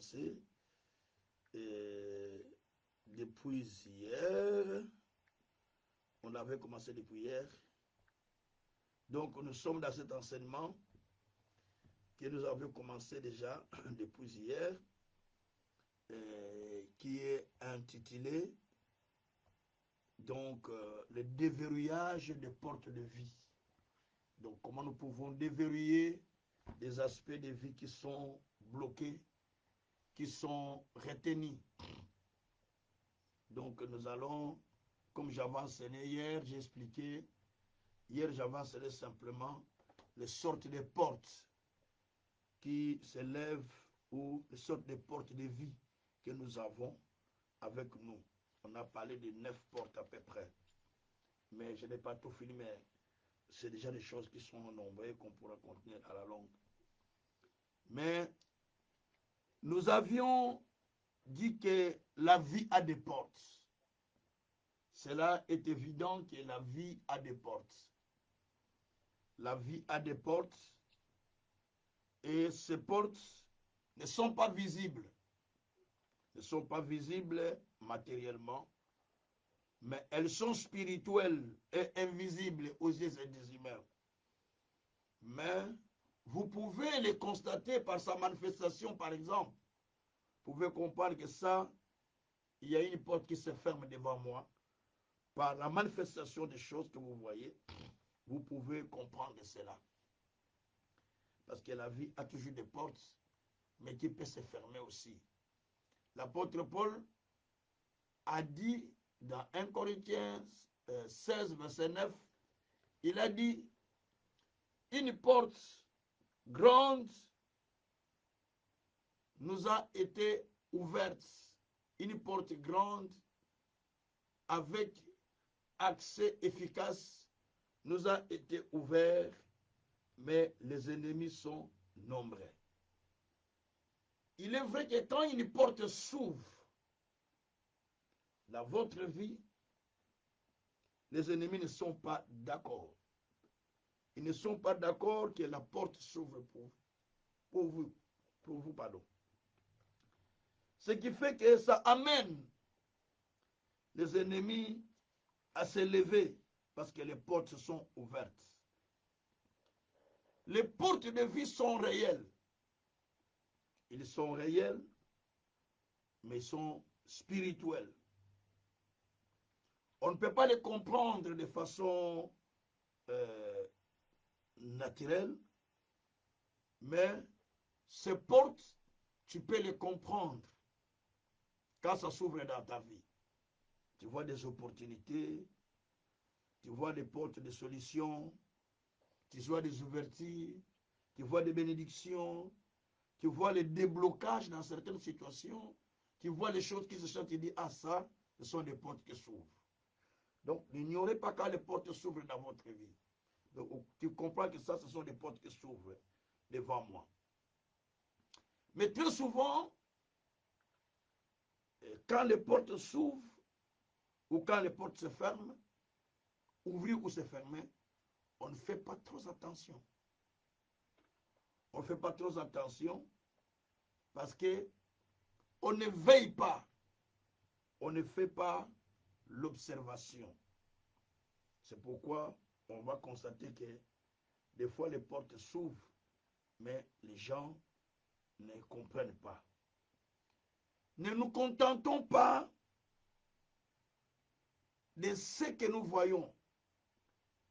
commencé. Et depuis hier, on avait commencé depuis hier. Donc nous sommes dans cet enseignement que nous avions commencé déjà depuis hier, qui est intitulé donc le déverrouillage des portes de vie. Donc comment nous pouvons déverrouiller des aspects de vie qui sont bloqués, qui sont retenus. Donc nous allons, comme j'avais enseigné hier, j'ai expliqué, hier j'avais enseigné simplement les sortes de portes qui s'élèvent ou les sortes de portes de vie que nous avons avec nous. On a parlé de 9 portes à peu près. Mais je n'ai pas tout fini, mais c'est déjà des choses qui sont nombreuses qu'on pourra contenir à la longue. Mais nous avions dit que la vie a des portes. Cela est évident que la vie a des portes. La vie a des portes et ces portes ne sont pas visibles. Ne sont pas visibles matériellement, mais elles sont spirituelles et invisibles aux yeux des humains. Mais vous pouvez les constater par sa manifestation, par exemple. Vous pouvez comprendre que ça, il y a une porte qui se ferme devant moi. Par la manifestation des choses que vous voyez, vous pouvez comprendre cela. Parce que la vie a toujours des portes, mais qui peut se fermer aussi. L'apôtre Paul a dit dans 1 Corinthiens 16, verset 9, il a dit, une porte grande nous a été ouverte. Une porte grande avec accès efficace nous a été ouverte, mais les ennemis sont nombreux. Il est vrai que quand une porte s'ouvre dans votre vie, les ennemis ne sont pas d'accord. Ils ne sont pas d'accord que la porte s'ouvre pour vous, pardon. Ce qui fait que ça amène les ennemis à se lever parce que les portes sont ouvertes. Les portes de vie sont réelles. Ils sont réels, mais ils sont spirituels. On ne peut pas les comprendre de façon naturelle, mais ces portes, tu peux les comprendre quand ça s'ouvre dans ta vie. Tu vois des opportunités, tu vois des portes de solutions, tu vois des ouvertures, tu vois des bénédictions, tu vois les déblocages dans certaines situations, tu vois les choses qui se chantent, tu dis, ah ça, ce sont des portes qui s'ouvrent. Donc, n'ignorez pas quand les portes s'ouvrent dans votre vie. Donc, tu comprends que ça, ce sont des portes qui s'ouvrent devant moi. Mais très souvent, quand les portes s'ouvrent, ou quand les portes se ferment, ouvrir ou se fermer, on ne fait pas trop attention. On ne fait pas trop attention parce que on ne veille pas. On ne fait pas l'observation. C'est pourquoi on va constater que des fois les portes s'ouvrent, mais les gens ne comprennent pas. Ne nous contentons pas de ce que nous voyons,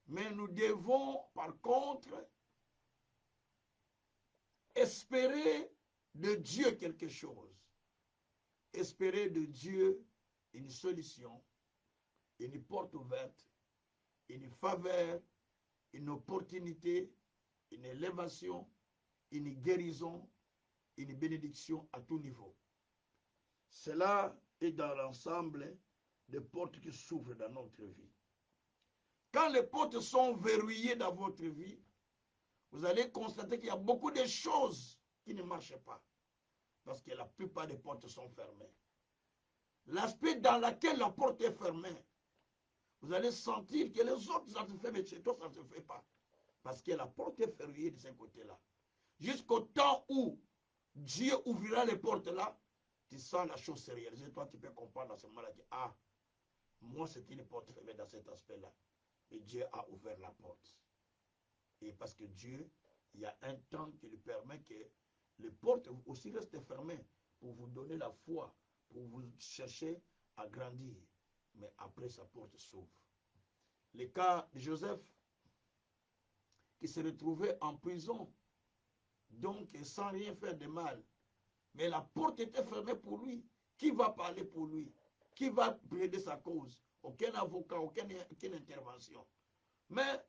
mais nous devons par contre espérer de Dieu quelque chose. Espérer de Dieu une solution, une porte ouverte, une faveur, une opportunité, une élévation, une guérison, une bénédiction à tout niveau. Cela est dans l'ensemble des portes qui s'ouvrent dans notre vie. Quand les portes sont verrouillées dans votre vie, vous allez constater qu'il y a beaucoup de choses qui ne marchent pas. Parce que la plupart des portes sont fermées. L'aspect dans lequel la porte est fermée, vous allez sentir que les autres, ça se fait, mais chez toi, ça ne se fait pas. Parce que la porte est verrouillée de ce côté-là. Jusqu'au temps où Dieu ouvrira les portes là, tu sens la chose sérieuse. Et toi, tu peux comprendre à ce moment-là que, ah, moi, c'est une porte fermée dans cet aspect-là. Mais Dieu a ouvert la porte. Et parce que Dieu, il y a un temps qui lui permet que les portes aussi restent fermées pour vous donner la foi, pour vous chercher à grandir. Mais après, sa porte s'ouvre. Le cas de Joseph, qui se retrouvait en prison, donc sans rien faire de mal. Mais la porte était fermée pour lui. Qui va parler pour lui? Qui va plaider sa cause? Aucun avocat, aucune intervention. Mais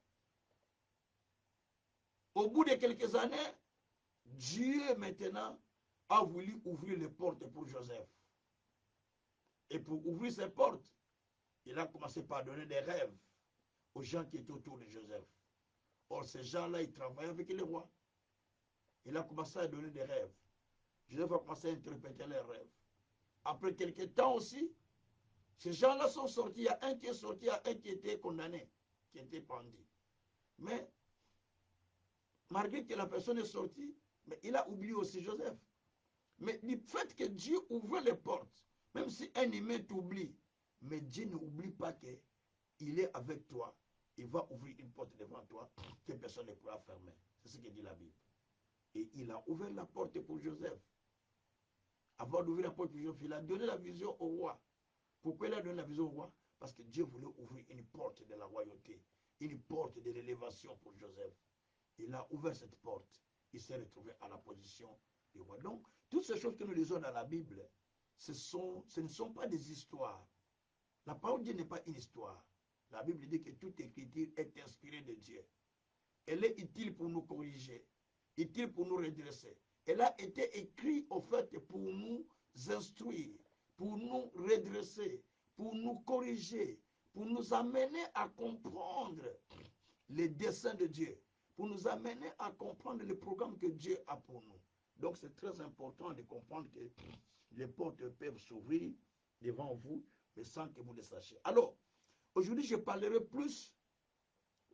au bout de quelques années, Dieu maintenant a voulu ouvrir les portes pour Joseph. Et pour ouvrir ces portes, il a commencé par donner des rêves aux gens qui étaient autour de Joseph. Or, ces gens-là, ils travaillaient avec les rois. Il a commencé à donner des rêves. Joseph a commencé à interpréter les rêves. Après quelques temps aussi, ces gens-là sont sortis. Il y a un qui est sorti, il y a un qui était condamné, qui était pendu. Mais, malgré que la personne est sortie, mais il a oublié aussi Joseph. Mais du fait que Dieu ouvre les portes, même si un humain t'oublie, mais Dieu n'oublie pas qu'il est avec toi. Il va ouvrir une porte devant toi que personne ne pourra fermer. C'est ce que dit la Bible. Et il a ouvert la porte pour Joseph. Avant d'ouvrir la porte pour Joseph, il a donné la vision au roi. Pourquoi il a donné la vision au roi? Parce que Dieu voulait ouvrir une porte de la royauté, une porte de l'élévation pour Joseph. Il a ouvert cette porte. Il s'est retrouvé à la position du roi. Donc, toutes ces choses que nous lisons dans la Bible, ce ne sont pas des histoires. La parole de Dieu n'est pas une histoire. La Bible dit que toute écriture est inspirée de Dieu. Elle est utile pour nous corriger, utile pour nous redresser. Elle a été écrite, en fait, pour nous instruire, pour nous redresser, pour nous corriger, pour nous amener à comprendre les desseins de Dieu, pour nous amener à comprendre le programme que Dieu a pour nous. Donc, c'est très important de comprendre que les portes peuvent s'ouvrir devant vous, mais sans que vous le sachiez. Alors, aujourd'hui, je parlerai plus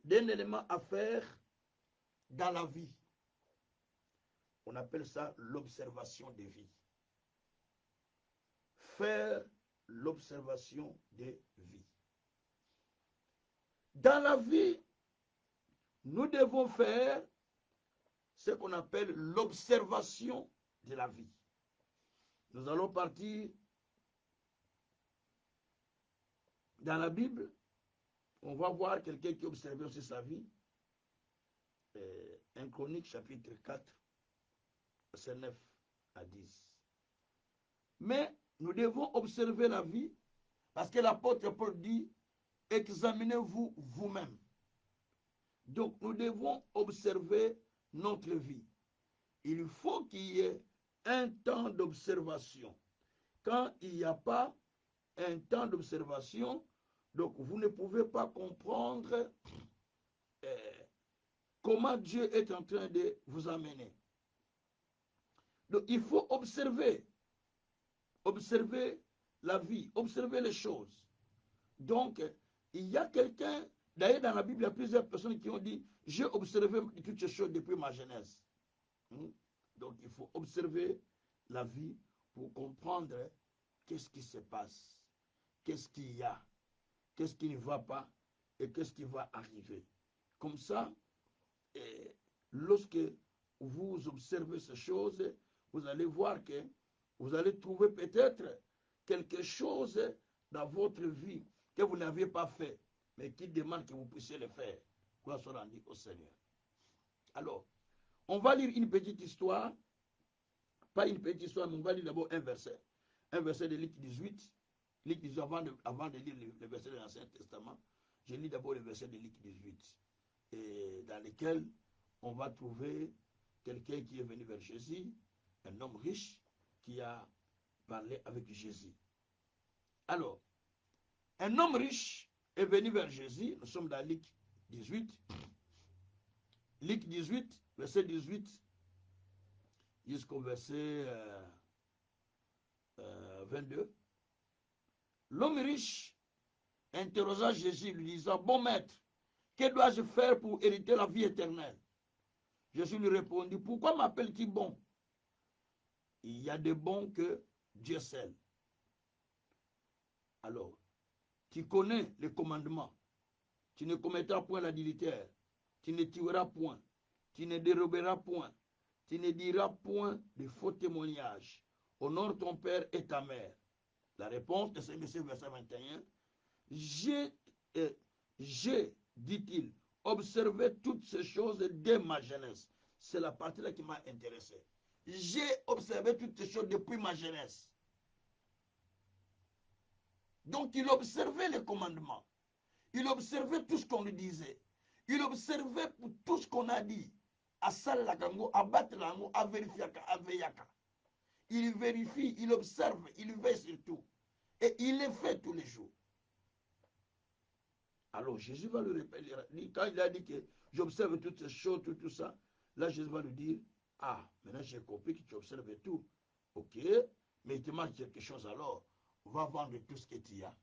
d'un élément à faire dans la vie. On appelle ça l'observation des vies. Faire l'observation des vies. Dans la vie, nous devons faire ce qu'on appelle l'observation de la vie. Nous allons partir dans la Bible. On va voir quelqu'un qui observait aussi sa vie. 1 Chronique chapitre 4, verset 9 à 10. Mais nous devons observer la vie parce que l'apôtre Paul dit, examinez-vous vous-même. Donc nous devons observer notre vie. Il faut qu'il y ait un temps d'observation. Quand il n'y a pas un temps d'observation, donc vous ne pouvez pas comprendre comment Dieu est en train de vous amener. Donc il faut observer la vie, observer les choses. Donc il y a quelqu'un, d'ailleurs dans la Bible, il y a plusieurs personnes qui ont dit, j'ai observé toutes ces choses depuis ma jeunesse. Donc il faut observer la vie pour comprendre qu'est-ce qui se passe, qu'est-ce qu'il y a, qu'est-ce qui ne va pas et qu'est-ce qui va arriver. Comme ça, lorsque vous observez ces choses, vous allez voir que vous allez trouver peut-être quelque chose dans votre vie que vous n'aviez pas fait, mais qui demande que vous puissiez le faire. Gloire soit rendue au Seigneur. Alors, on va lire une petite histoire, pas une petite histoire, mais on va lire d'abord un verset de Luc 18. Luc 18, avant de lire le verset de l'Ancien Testament, je lis d'abord le verset de Luc 18, et dans lequel on va trouver quelqu'un qui est venu vers Jésus, un homme riche qui a parlé avec Jésus. Alors, un homme riche est venu vers Jésus, nous sommes dans Luc 18, Luc 18, verset 18, jusqu'au verset 22. L'homme riche interrogea Jésus, lui disant, bon maître, que dois-je faire pour hériter la vie éternelle? Jésus lui répondit, pourquoi m'appelles-tu bon? Il y a de bons que Dieu seul. Alors, tu connais les commandements. Tu ne commettras point l'adultère. Tu ne tueras point. Tu ne déroberas point. Tu ne diras point de faux témoignages. Honore ton père et ta mère. La réponse de ce monsieur, verset 21. J'ai, dit-il, observé toutes ces choses dès ma jeunesse. C'est la partie-là qui m'a intéressé. J'ai observé toutes ces choses depuis ma jeunesse. Donc il observait les commandements. Il observait tout ce qu'on lui disait. Il observait pour tout ce qu'on a dit. À Salakango, à Batlango, à Verifiaka, à Veyaka. Il vérifie, il observe, il veille sur tout. Et il le fait tous les jours. Alors Jésus va le répéter. Quand il a dit que j'observe toutes ces choses, tout ça, là Jésus va lui dire, ah, maintenant j'ai compris que tu observes tout. Ok, mais il te manque quelque chose alors. Va vendre tout ce que tu as.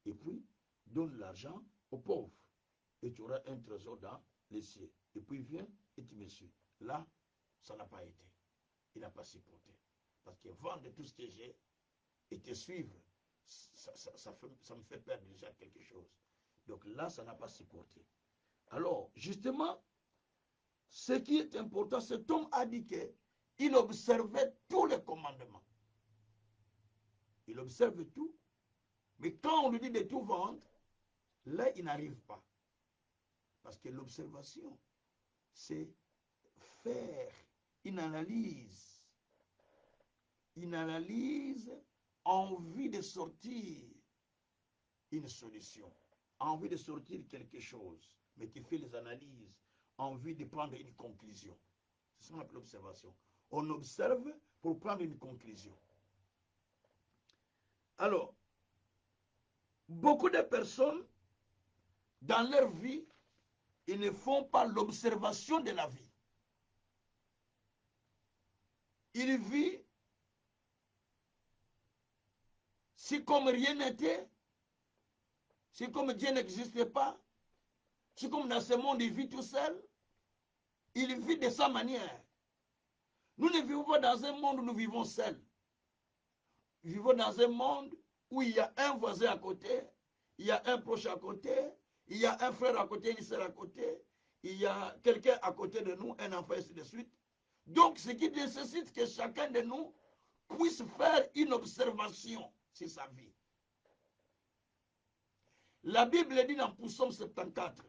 Et puis, donne l'argent aux pauvres. Et tu auras un trésor dans les cieux. Et puis viens et tu me suis. Là, ça n'a pas été. Il n'a pas supporté. Parce que vendre tout ce que j'ai et te suivre, ça me fait perdre déjà quelque chose. Donc là, ça n'a pas supporté. Alors, justement, ce qui est important, cet homme a dit qu'il observait tous les commandements. Il observe tout, mais quand on lui dit de tout vendre, là, il n'arrive pas. Parce que l'observation, c'est faire une analyse envie de sortir une solution, envie de sortir quelque chose, mais qui fait les analyses, envie de prendre une conclusion. C'est ce qu'on appelle l'observation. On observe pour prendre une conclusion. Alors, beaucoup de personnes, dans leur vie, ils ne font pas l'observation de la vie. Ils vivent si comme rien n'était, si comme Dieu n'existait pas, si comme dans ce monde il vit tout seul, il vit de sa manière. Nous ne vivons pas dans un monde où nous vivons seuls. Nous vivons dans un monde où il y a un voisin à côté, il y a un proche à côté, il y a un frère à côté, une soeur à côté, il y a quelqu'un à côté de nous, un enfant, ainsi de suite. Donc, ce qui nécessite que chacun de nous puisse faire une observation sur sa vie. La Bible dit dans Psaume 74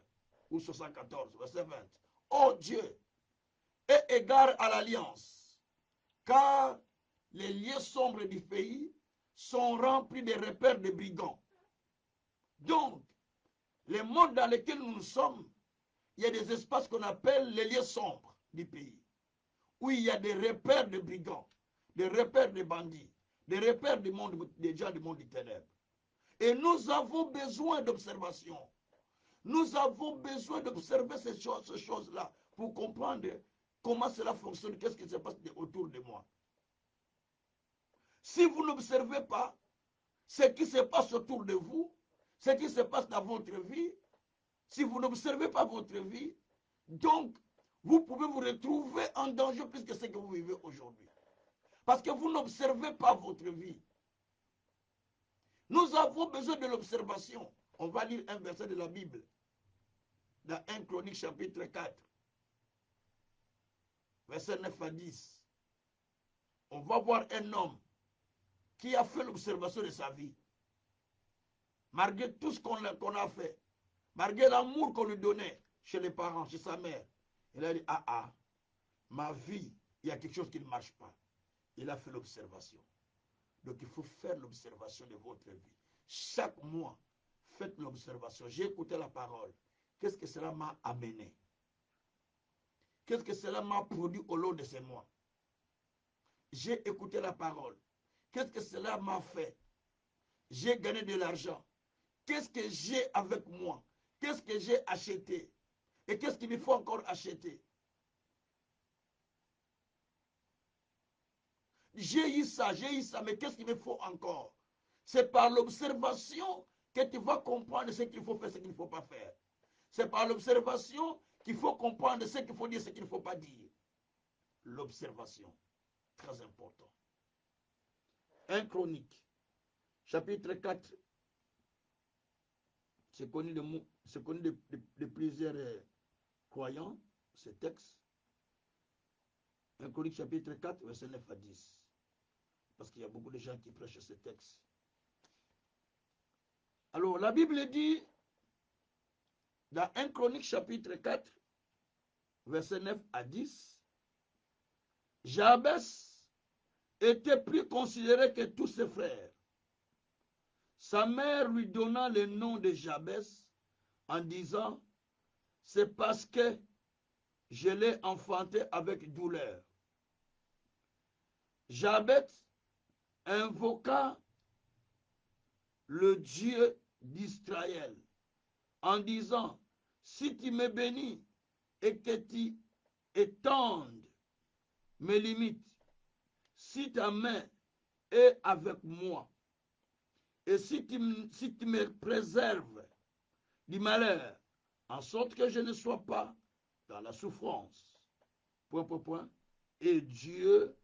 ou 74, verset 20, ô Dieu, aie égard à l'alliance, car les lieux sombres du pays sont remplis de repères de brigands. Donc, le monde dans lequel nous sommes, il y a des espaces qu'on appelle les lieux sombres du pays, où il y a des repères de brigands, des repères de bandits, des repères du monde, des gens du monde du ténèbres. Et nous avons besoin d'observation. Nous avons besoin d'observer ces choses-là pour comprendre comment cela fonctionne, qu'est-ce qui se passe autour de moi. Si vous n'observez pas ce qui se passe autour de vous, ce qui se passe dans votre vie, si vous n'observez pas votre vie, donc vous pouvez vous retrouver en danger plus que ce que vous vivez aujourd'hui. Parce que vous n'observez pas votre vie. Nous avons besoin de l'observation. On va lire un verset de la Bible. Dans 1 Chronique chapitre 4. Verset 9 à 10. On va voir un homme qui a fait l'observation de sa vie. Malgré tout ce qu'on a fait. Malgré l'amour qu'on lui donnait chez les parents, chez sa mère. Il a dit, ma vie, il y a quelque chose qui ne marche pas. Il a fait l'observation. Donc il faut faire l'observation de votre vie. Chaque mois, faites l'observation. J'ai écouté la parole. Qu'est-ce que cela m'a amené? Qu'est-ce que cela m'a produit au long de ces mois? J'ai écouté la parole. Qu'est-ce que cela m'a fait? J'ai gagné de l'argent. Qu'est-ce que j'ai avec moi? Qu'est-ce que j'ai acheté? Et qu'est-ce qu'il me faut encore acheter? J'ai eu ça, mais qu'est-ce qu'il me faut encore? C'est par l'observation que tu vas comprendre ce qu'il faut faire, ce qu'il ne faut pas faire. C'est par l'observation qu'il faut comprendre ce qu'il faut dire, ce qu'il ne faut pas dire. L'observation, très important. 1 Chronique, chapitre 4, c'est connu de plusieurs croyants, ce texte. 1 Chronique, chapitre 4, verset 9 à 10. Parce qu'il y a beaucoup de gens qui prêchent ce texte. Alors, la Bible dit, dans 1 Chronique, chapitre 4, verset 9 à 10, Jabès était plus considéré que tous ses frères. Sa mère lui donna le nom de Jabès en disant, c'est parce que je l'ai enfanté avec douleur. Jabès invoqua le Dieu d'Israël en disant, si tu me bénis et que tu étendes mes limites, si ta main est avec moi, et si tu me préserves du malheur, en sorte que je ne sois pas dans la souffrance, point, et Dieu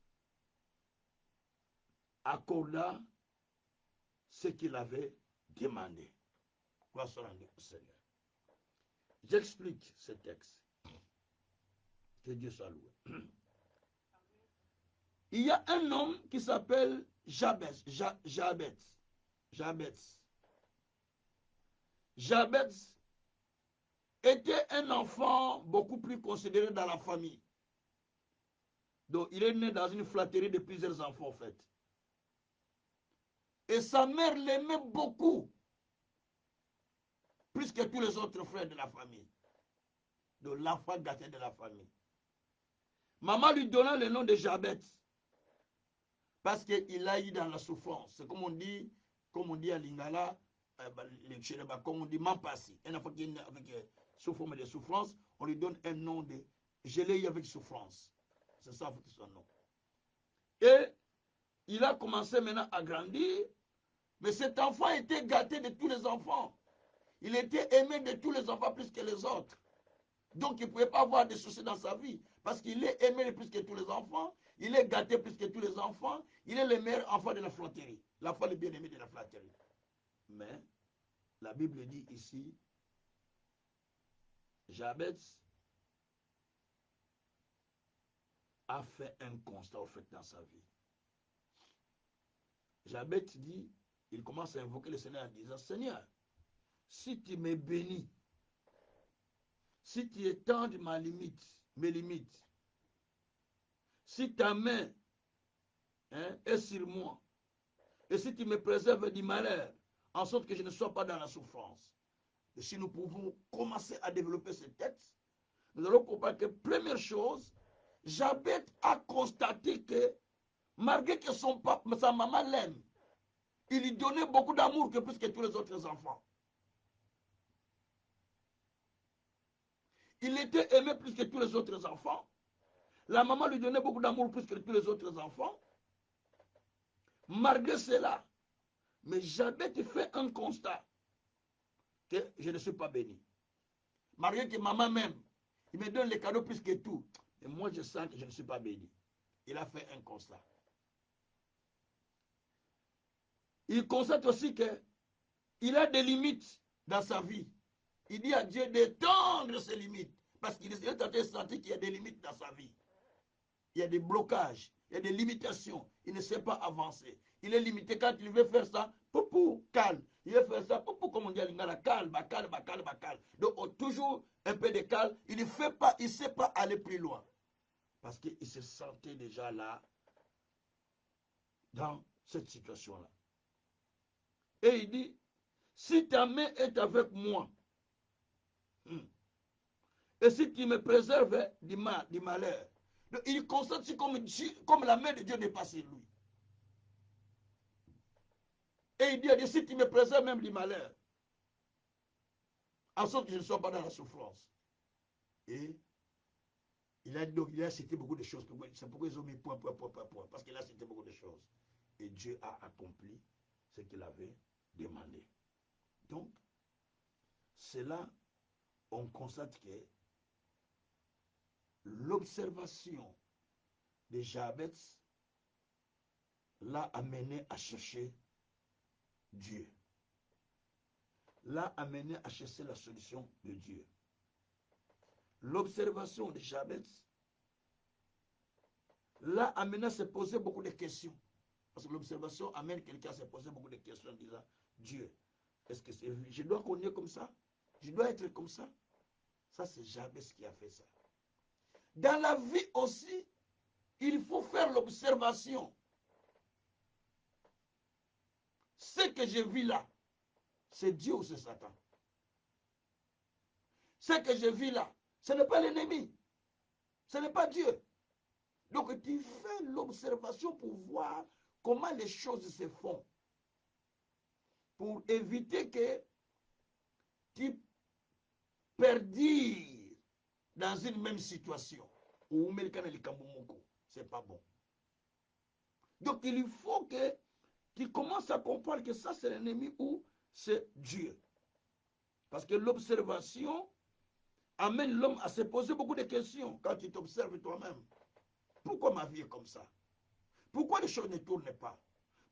accorda ce qu'il avait demandé. Gloire soit rendue au Seigneur. J'explique ce texte. Que Dieu soit loué. Il y a un homme qui s'appelle Jabès. Jabès était un enfant beaucoup plus considéré dans la famille. Donc, il est né dans une flatterie de plusieurs enfants, en fait. Et sa mère l'aimait beaucoup, plus que tous les autres frères de la famille. Donc, l'enfant gâté de la famille. Maman lui donna le nom de Jabès, parce qu'il a eu dans la souffrance. C'est comme on dit à Lingala, comme on dit Mampasi. Un enfant qui est avec sous forme de souffrance, on lui donne un nom de je l'ai eu avec souffrance. C'est ça son nom. Et il a commencé maintenant à grandir, mais cet enfant était gâté de tous les enfants. Il était aimé de tous les enfants plus que les autres. Donc il ne pouvait pas avoir de soucis dans sa vie, parce qu'il est aimé plus que tous les enfants, il est gâté plus que tous les enfants, il est le meilleur enfant de la flatterie, l'enfant le bien-aimé de la flatterie. Mais la Bible dit ici, Jabès a fait un constat au fait dans sa vie. Jabès dit, il commence à invoquer le Seigneur en disant, Seigneur, si tu me bénis, si tu étends mes limites, si ta main est sur moi, et si tu me préserves du malheur, en sorte que je ne sois pas dans la souffrance. Et si nous pouvons commencer à développer ce texte, nous allons comprendre que première chose, Jabès a constaté que malgré que sa maman l'aime, il lui donnait beaucoup d'amour que plus que tous les autres enfants. Il était aimé plus que tous les autres enfants. La maman lui donnait beaucoup d'amour plus que tous les autres enfants. Malgré cela, mais Jabès fait un constat que je ne suis pas béni. Malgré que maman m'aime, il me donne les cadeaux plus que tout. Et moi, je sens que je ne suis pas béni. Il a fait un constat. Il constate aussi qu'il a des limites dans sa vie. Il dit à Dieu d'étendre ses limites. Parce qu'il est en train de sentir qu'il y a des limites dans sa vie. Il y a des blocages, il y a des limitations. Il ne sait pas avancer. Il est limité quand il veut faire ça, poupou, calme. Il veut faire ça, poupou, comme on dit à l'ingala, calme. Donc, toujours un peu de calme. Il ne fait pas, il ne sait pas aller plus loin. Parce qu'il se sentait déjà là, dans cette situation-là. Et il dit, si ta main est avec moi, et si tu me préserves du malheur, donc il constate comme la main de Dieu n'est pas sur lui. Et il dit, si tu me préserves même du malheur, en sorte que je ne sois pas dans la souffrance. Et il a cité beaucoup de choses. C'est pourquoi ils ont mis point. Parce qu'il a cité beaucoup de choses. Et Dieu a accompli ce qu'il avait demandé. Donc, c'est là on constate que l'observation de Jabès l'a amené à chercher Dieu. L'a amené à chercher la solution de Dieu. L'observation de Jabez l'a amené à se poser beaucoup de questions. Parce que l'observation amène quelqu'un à se poser beaucoup de questions en disant, Dieu, est-ce que c'est je dois connaître comme ça? Je dois être comme ça? Ça, c'est Jabez qui a fait ça. Dans la vie aussi, il faut faire l'observation. Ce que je vis là, c'est Dieu ou c'est Satan? Ce que je vis là, ce n'est pas l'ennemi. Ce n'est pas Dieu. Donc tu fais l'observation pour voir comment les choses se font. Pour éviter que tu perdires dans une même situation. C'est pas bon. Donc il faut que tu commences à comprendre que ça c'est l'ennemi ou c'est Dieu. Parce que l'observation amène l'homme à se poser beaucoup de questions quand tu t'observes toi-même. Pourquoi ma vie est comme ça? Pourquoi les choses ne tournent pas?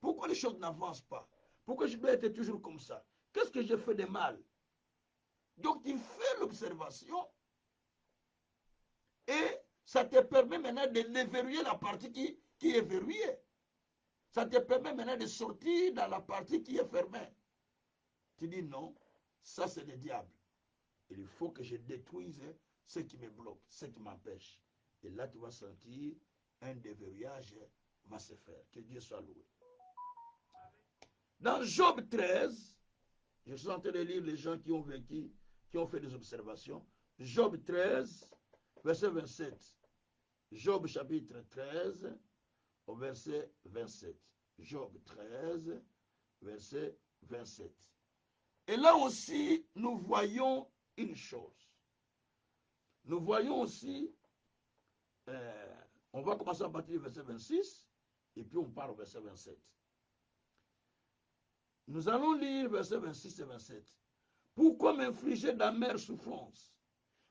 Pourquoi les choses n'avancent pas? Pourquoi je dois être toujours comme ça? Qu'est-ce que j'ai fait de mal? Donc tu fais l'observation et ça te permet maintenant de déverrouiller la partie qui est verrouillée. Ça te permet maintenant de sortir dans la partie qui est fermée. Tu dis non, ça c'est le diable. Il faut que je détruise ce qui me bloque, ce qui m'empêche. Et là, tu vas sentir un déverrouillage va se faire. Que Dieu soit loué. Dans Job 13, je suis en train de lire les gens qui ont vécu, qui ont fait des observations. Job 13, verset 27. Job chapitre 13, au verset 27. Job 13, verset 27. Et là aussi, nous voyons une chose. Nous voyons aussi, on va commencer à partir du verset 26, et puis on part au verset 27. Nous allons lire verset 26 et 27. Pourquoi m'infliger d'amères souffrances,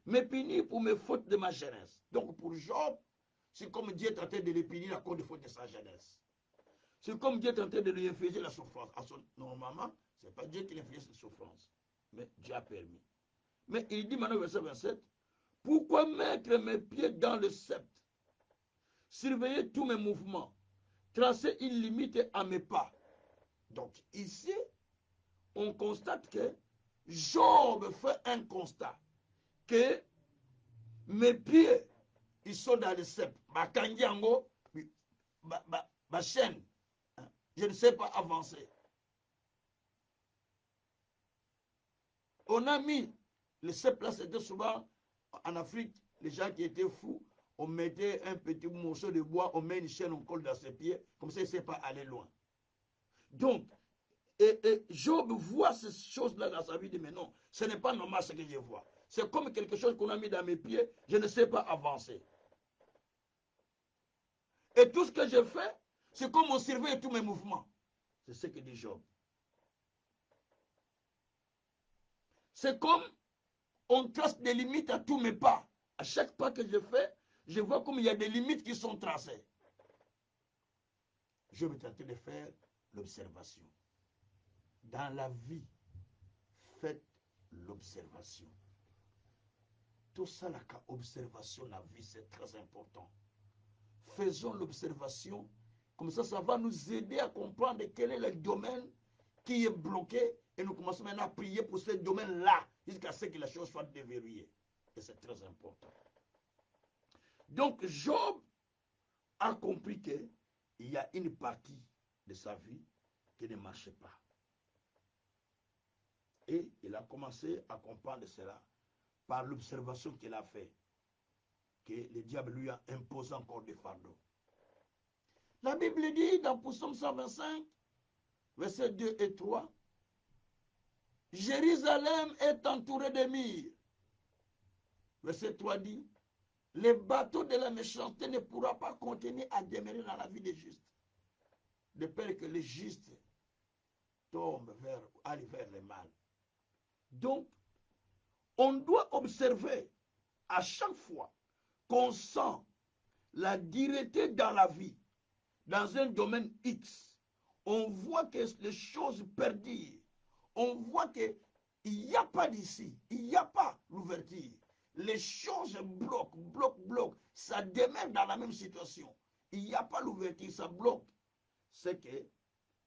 me punir pour mes fautes de ma jeunesse? Donc pour Job, c'est comme Dieu est en train de le punir à cause des fautes de sa jeunesse. C'est comme Dieu est en train de lui infliger la souffrance. Normalement, ce n'est pas Dieu qui inflige cette souffrance, mais Dieu a permis. Mais il dit maintenant, verset 27, pourquoi mettre mes pieds dans le sceptre, surveiller tous mes mouvements, tracer une limite à mes pas? Donc ici, on constate que Job fait un constat que mes pieds, ils sont dans le sceptre. Ma chaîne, je ne sais pas avancer. On a mis le sceptre là, c'était souvent en Afrique, les gens qui étaient fous, on mettait un petit morceau de bois, on met une chaîne, on colle dans ses pieds, comme ça il ne sait pas aller loin. Donc, et Job voit ces choses-là dans sa vie, il dit, mais non, ce n'est pas normal ce que je vois. C'est comme quelque chose qu'on a mis dans mes pieds, je ne sais pas avancer. Et tout ce que je fais, c'est comme on surveille tous mes mouvements. C'est ce que dit Job. C'est comme on trace des limites à tous mes pas. À chaque pas que je fais, je vois comme il y a des limites qui sont tracées. Je vais tenter de faire l'observation. Dans la vie, faites l'observation. Tout ça, la observation, la vie, c'est très important. Faisons l'observation, comme ça va nous aider à comprendre quel est le domaine qui est bloqué et nous commençons maintenant à prier pour ce domaine-là jusqu'à ce que la chose soit déverrouillée. Et c'est très important. Donc, Job a compris qu'il y a une partie de sa vie qui ne marchait pas. Et il a commencé à comprendre cela par l'observation qu'il a fait, que le diable lui a imposé encore des fardeaux. La Bible dit dans Psaume 125, versets 2 et 3, Jérusalem est entourée de murs. Verset 3 dit, les bateaux de la méchanceté ne pourront pas continuer à demeurer dans la vie des justes, de peur que les justes tombent aller vers le mal. Donc, on doit observer à chaque fois qu'on sent la dureté dans la vie, dans un domaine X, on voit que les choses perdurent. On voit qu'il n'y a pas d'ici, il n'y a pas l'ouverture. Les choses bloquent. Ça demeure dans la même situation. Il n'y a pas l'ouverture, ça bloque. C'est qu'il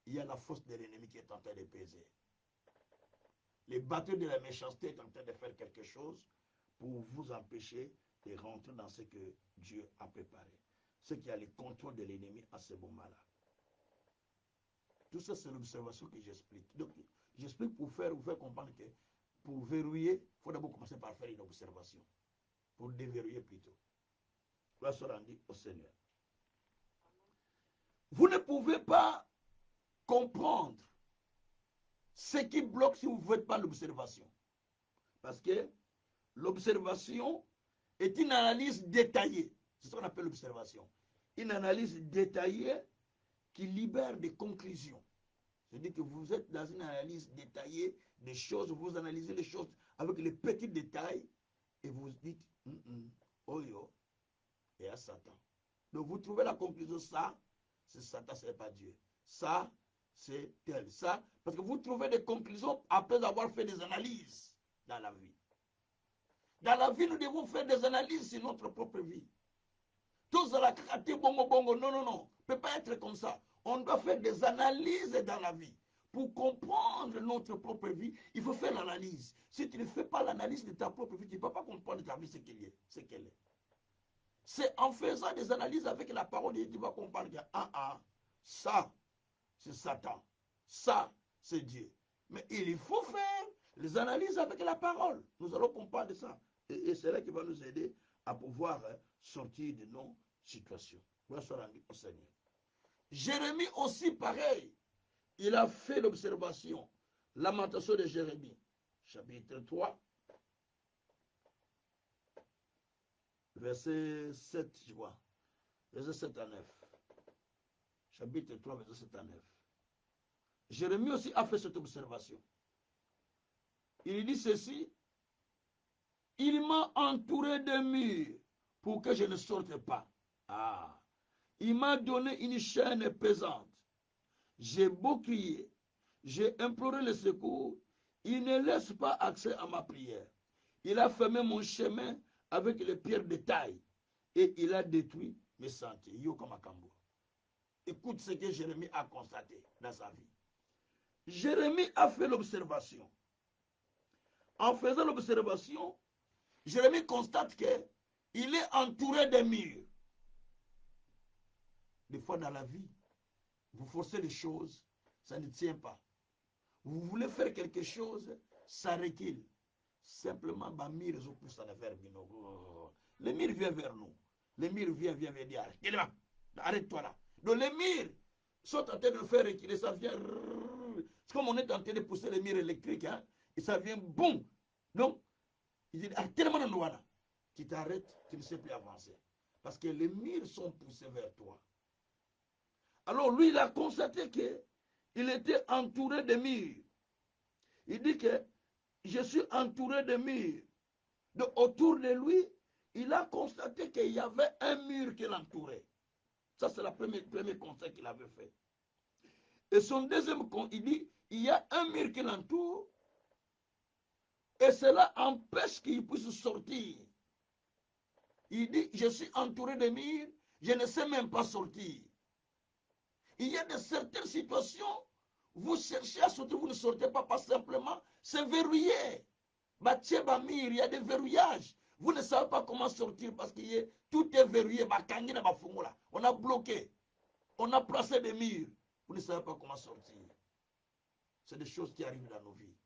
y a la force de l'ennemi qui est en train de peser. Les bateaux de la méchanceté sont en train de faire quelque chose pour vous empêcher de rentrer dans ce que Dieu a préparé. Ce qui a le contrôle de l'ennemi à ce moment-là. Tout ça, c'est l'observation que j'explique. Donc, j'explique pour vous faire comprendre que pour verrouiller, il faut d'abord commencer par faire une observation. Pour déverrouiller plutôt. Gloire soit rendue au Seigneur. Vous ne pouvez pas comprendre ce qui bloque si vous ne faites pas l'observation. Parce que l'observation est une analyse détaillée. C'est ce qu'on appelle l'observation. Une analyse détaillée qui libère des conclusions. C'est-à-dire que vous êtes dans une analyse détaillée des choses, vous analysez les choses avec les petits détails et vous dites, oh yo, et à Satan. Donc vous trouvez la conclusion, ça, c'est Satan, ce n'est pas Dieu. Ça, c'est tel. Ça, parce que vous trouvez des conclusions après avoir fait des analyses dans la vie. Dans la vie, nous devons faire des analyses sur notre propre vie. Tous à la kati bongo, non. Ne peut pas être comme ça. On doit faire des analyses dans la vie. Pour comprendre notre propre vie, il faut faire l'analyse. Si tu ne fais pas l'analyse de ta propre vie, tu ne peux pas comprendre ta vie ce qu'elle est. C'est en faisant des analyses avec la parole de Dieu que tu vas comprendre que ça, c'est Satan. Ça, c'est Dieu. Mais il faut faire les analyses avec la parole. Nous allons comprendre ça. Et c'est là qui va nous aider à pouvoir sortir de nos situations. Gloire soit rendue au Seigneur. Jérémie aussi, pareil. Il a fait l'observation. Lamentation de Jérémie, chapitre 3, verset 7, je vois. Verset 7 à 9. Chapitre 3, verset 7 à 9. Jérémie aussi a fait cette observation. Il dit ceci. Il m'a entouré de murs pour que je ne sorte pas. Il m'a donné une chaîne pesante. J'ai beau crier, j'ai imploré le secours. Il ne laisse pas accès à ma prière. Il a fermé mon chemin avec les pierres de taille et il a détruit mes sentiers. Écoute ce que Jérémie a constaté dans sa vie. Jérémie a fait l'observation. En faisant l'observation, Jérémie constate qu'il est entouré de murs. Des fois dans la vie, vous forcez les choses, ça ne tient pas. Vous voulez faire quelque chose, ça recule. Simplement, le mur pousse à faire le mur vient vers nous. Le mur vient dire, arrête-toi là. Donc les murs sont en train de faire reculer, ça vient. C'est comme on est en train de pousser les murs électriques, hein, et ça vient boum. Donc, il dit, tellement de noix là. Tu t'arrêtes, tu ne sais plus avancer. Parce que les murs sont poussés vers toi. Alors lui, il a constaté qu'il était entouré de murs. Il dit que je suis entouré de murs. Donc autour de lui, il a constaté qu'il y avait un mur qui l'entourait. Ça, c'est le premier constat qu'il avait fait. Et son deuxième constat, il dit, il y a un mur qui l'entoure et cela empêche qu'il puisse sortir. Il dit, je suis entouré de murs, je ne sais même pas sortir. Il y a de certaines situations, vous cherchez à sortir, vous ne sortez pas simplement, c'est verrouillé. Il y a des verrouillages. Vous ne savez pas comment sortir parce que tout est verrouillé. On a bloqué. On a placé des murs. Vous ne savez pas comment sortir. C'est des choses qui arrivent dans nos vies.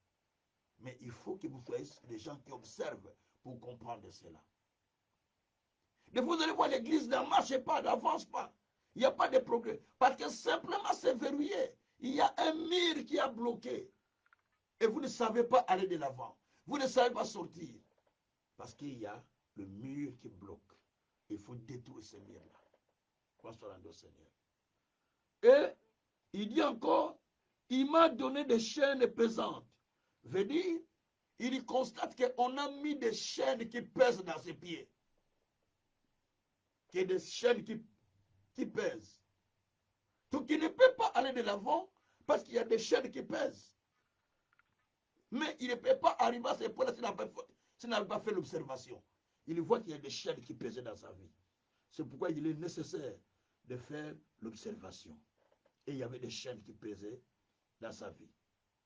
Mais il faut que vous soyez des gens qui observent pour comprendre cela. Et vous allez voir l'église ne marche pas, n'avance pas. Il n'y a pas de progrès. Parce que simplement c'est verrouillé. Il y a un mur qui a bloqué. Et vous ne savez pas aller de l'avant. Vous ne savez pas sortir. Parce qu'il y a le mur qui bloque. Il faut détruire ce mur-là. Qu'on soit rendu au Seigneur. Et il dit encore, il m'a donné des chaînes pesantes. Veut dire, il constate qu'on a mis des chaînes qui pèsent dans ses pieds. Qu'il y a des chaînes qui pèsent. Donc il ne peut pas aller de l'avant parce qu'il y a des chaînes qui pèsent. Mais il ne peut pas arriver à ce point-là s'il n'avait pas fait l'observation. Il voit qu'il y a des chaînes qui pèsent dans sa vie. C'est pourquoi il est nécessaire de faire l'observation. Et il y avait des chaînes qui pesaient dans sa vie.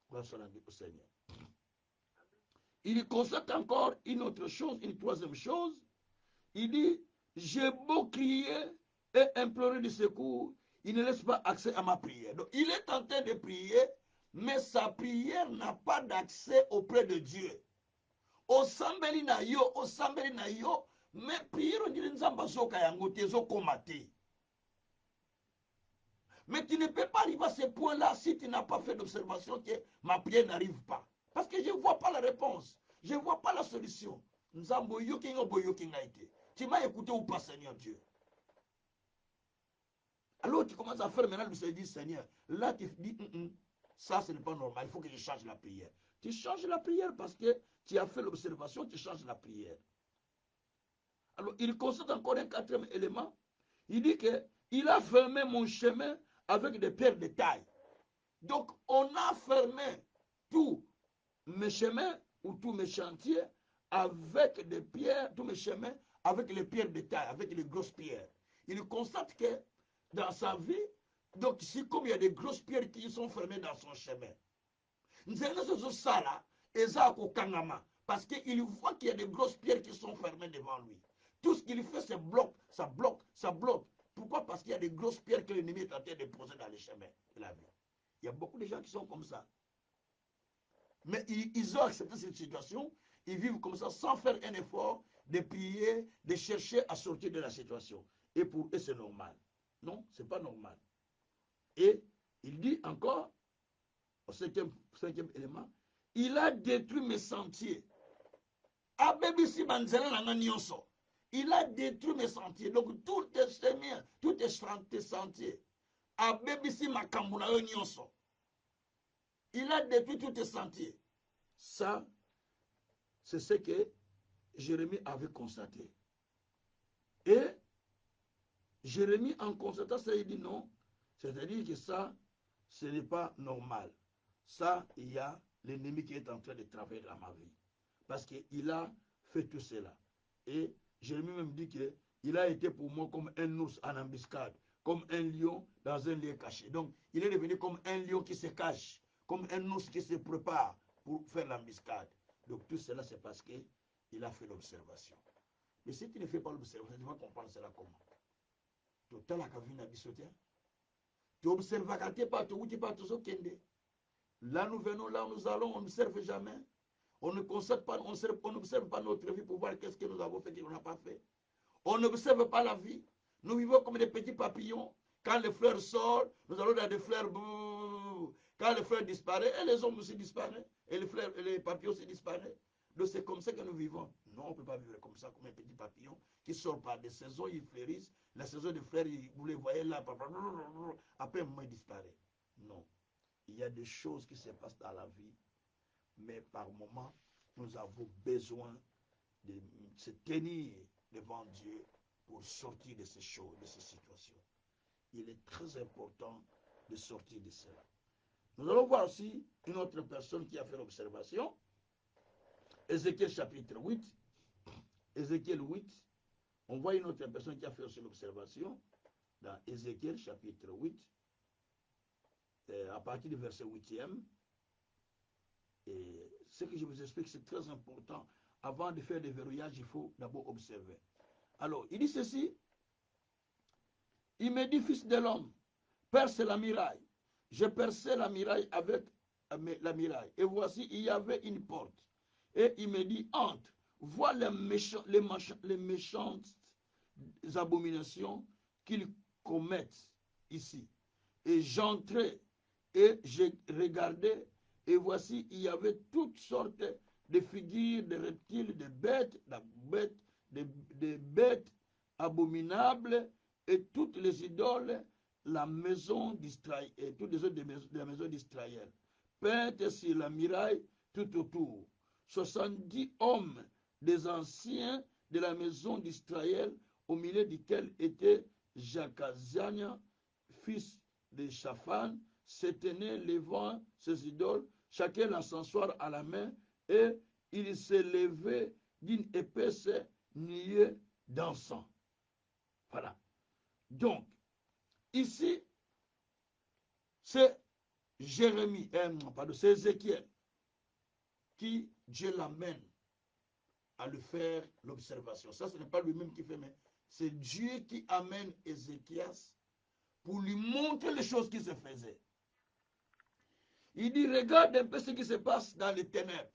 Gloire soit au Seigneur. Il constate encore une autre chose, une troisième chose. Il dit, j'ai beau crier et implorer du secours, il ne laisse pas accès à ma prière. Donc, il est en train de prier, mais sa prière n'a pas d'accès auprès de Dieu. Osambeli na yo, mais prière on dit nzamba zoka yango te zokoma te. Mais tu ne peux pas arriver à ce point-là si tu n'as pas fait d'observation que ma prière n'arrive pas. Parce que je ne vois pas la réponse. Je ne vois pas la solution. Tu m'as écouté ou pas, Seigneur Dieu? Alors tu commences à faire maintenant le Seigneur, Seigneur. Là, tu dis, ça, ce n'est pas normal. Il faut que je change la prière. Tu changes la prière parce que tu as fait l'observation, tu changes la prière. Alors, il constate encore un quatrième élément. Il dit qu'il a fermé mon chemin avec des pierres de taille. Donc, on a fermé tous mes chemins ou tous mes chantiers avec des pierres, tous mes chemins avec les pierres de taille, avec les grosses pierres. Il constate que dans sa vie, donc ici, comme il y a des grosses pierres qui sont fermées dans son chemin, parce qu'il voit qu'il y a des grosses pierres qui sont fermées devant lui. Tout ce qu'il fait, c'est bloque, ça bloque, ça bloque. Pourquoi? Parce qu'il y a des grosses pierres que l'ennemi est en train de poser dans les chemins de la vie. Il y a beaucoup de gens qui sont comme ça. Mais ils ont accepté cette situation. Ils vivent comme ça sans faire un effort de prier, de chercher à sortir de la situation. Et pour eux, c'est normal. Non, ce n'est pas normal. Et il dit encore, au cinquième élément, il a détruit mes sentiers. Il a détruit mes sentiers. Donc, tout est chemins, tout est sentiers. Il a détruit tous tes sentiers. Ça, c'est ce que Jérémie avait constaté. Et Jérémie, en constatant ça, il dit non. C'est-à-dire que ça, ce n'est pas normal. Ça, il y a l'ennemi qui est en train de travailler dans ma vie. Parce qu'il a fait tout cela. Et Jérémie même dit qu'il a été pour moi comme un ours en embuscade, comme un lion dans un lieu caché. Donc, il est devenu comme un lion qui se cache, comme un ours qui se prépare pour faire l'embuscade. Donc, tout cela, c'est parce qu'il a fait l'observation. Mais si tu ne fais pas l'observation, tu vas comprendre cela comment. Tu observes, là nous venons, là nous allons, on n'observe jamais. On ne constate pas, on n'observe pas notre vie pour voir qu'est-ce que nous avons fait, qu'est-ce qu'on n'a pas fait. On n'observe pas la vie. Nous vivons comme des petits papillons. Quand les fleurs sortent, nous allons dans des fleurs. Quand les fleurs disparaissent, et les hommes aussi disparaissent. Et les fleurs, et les papillons aussi disparaissent. Donc c'est comme ça que nous vivons. Non, on ne peut pas vivre comme ça, comme un petit papillon qui sort par des saisons, ils fleurissent. La saison de fleurs, vous les voyez là, après un moment, ils disparaissent. Non. Il y a des choses qui se passent dans la vie, mais par moment, nous avons besoin de se tenir devant Dieu pour sortir de ces choses, de ces situations. Il est très important de sortir de cela. Nous allons voir aussi une autre personne qui a fait l'observation. Ézéchiel chapitre 8. Ézéchiel 8. On voit une autre personne qui a fait aussi l'observation dans Ézéchiel chapitre 8. À partir du verset 8e. Et ce que je vous explique, c'est très important. Avant de faire des verrouillages, il faut d'abord observer. Alors, il dit ceci. Il me dit, fils de l'homme, perce la muraille. Je perçais la muraille avec la muraille. Et voici, il y avait une porte. Et il me dit, entre, vois les méchantes abominations qu'ils commettent ici. Et j'entrais et j'ai regardé. Et voici, il y avait toutes sortes de figures, de reptiles, de bêtes abominables et toutes les idoles, la maison d'Israël, et toutes les autres de la maison d'Israël, peintes sur la muraille tout autour. 70 hommes des anciens de la maison d'Israël, au milieu duquel était Jacazania, fils de Shaphan se tenaient levant ses idoles, chacun l'encensoir à la main, et il s'élevait d'une épaisse nuée d'encens. Voilà. Donc, ici, c'est Jérémie, pardon, c'est Ézéchiel qui Dieu l'amène à le faire l'observation. Ça, ce n'est pas lui-même qui fait, mais c'est Dieu qui amène Ézéchias pour lui montrer les choses qui se faisaient. Il dit, regarde un peu ce qui se passe dans les ténèbres.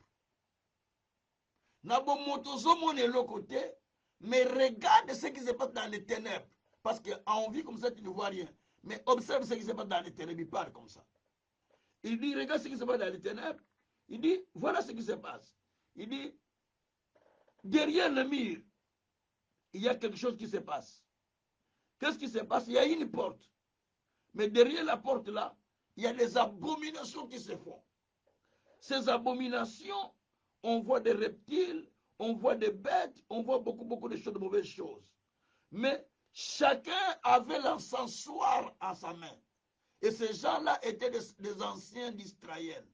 Nabomotozomo est l'autre côté, mais regarde ce qui se passe dans les ténèbres. Parce qu'en vie comme ça, tu ne vois rien. Mais observe ce qui se passe dans les ténèbres. Il parle comme ça. Il dit, regarde ce qui se passe dans les ténèbres. Il dit, voilà ce qui se passe. Il dit, derrière le mur, il y a quelque chose qui se passe. Qu'est-ce qui se passe? Il y a une porte. Mais derrière la porte là, il y a des abominations qui se font. Ces abominations, on voit des reptiles, on voit des bêtes, on voit beaucoup de choses, de mauvaises choses. Mais chacun avait l'encensoir en sa main. Et ces gens-là étaient des anciens d'Israël.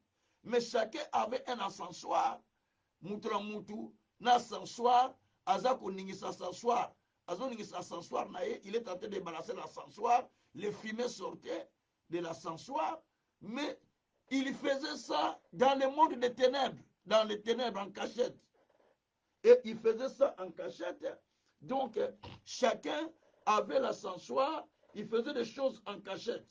Mais chacun avait un encensoir. Moutra moutou, un encensoir, azako ningisa encensoir. Azo ningisa encensoir nae, il est en train de balancer l'encensoir. Les fumées sortaient de l'encensoir. Mais il faisait ça dans le monde des ténèbres, dans les ténèbres en cachette. Et il faisait ça en cachette. Donc, chacun avait l'encensoir, il faisait des choses en cachette.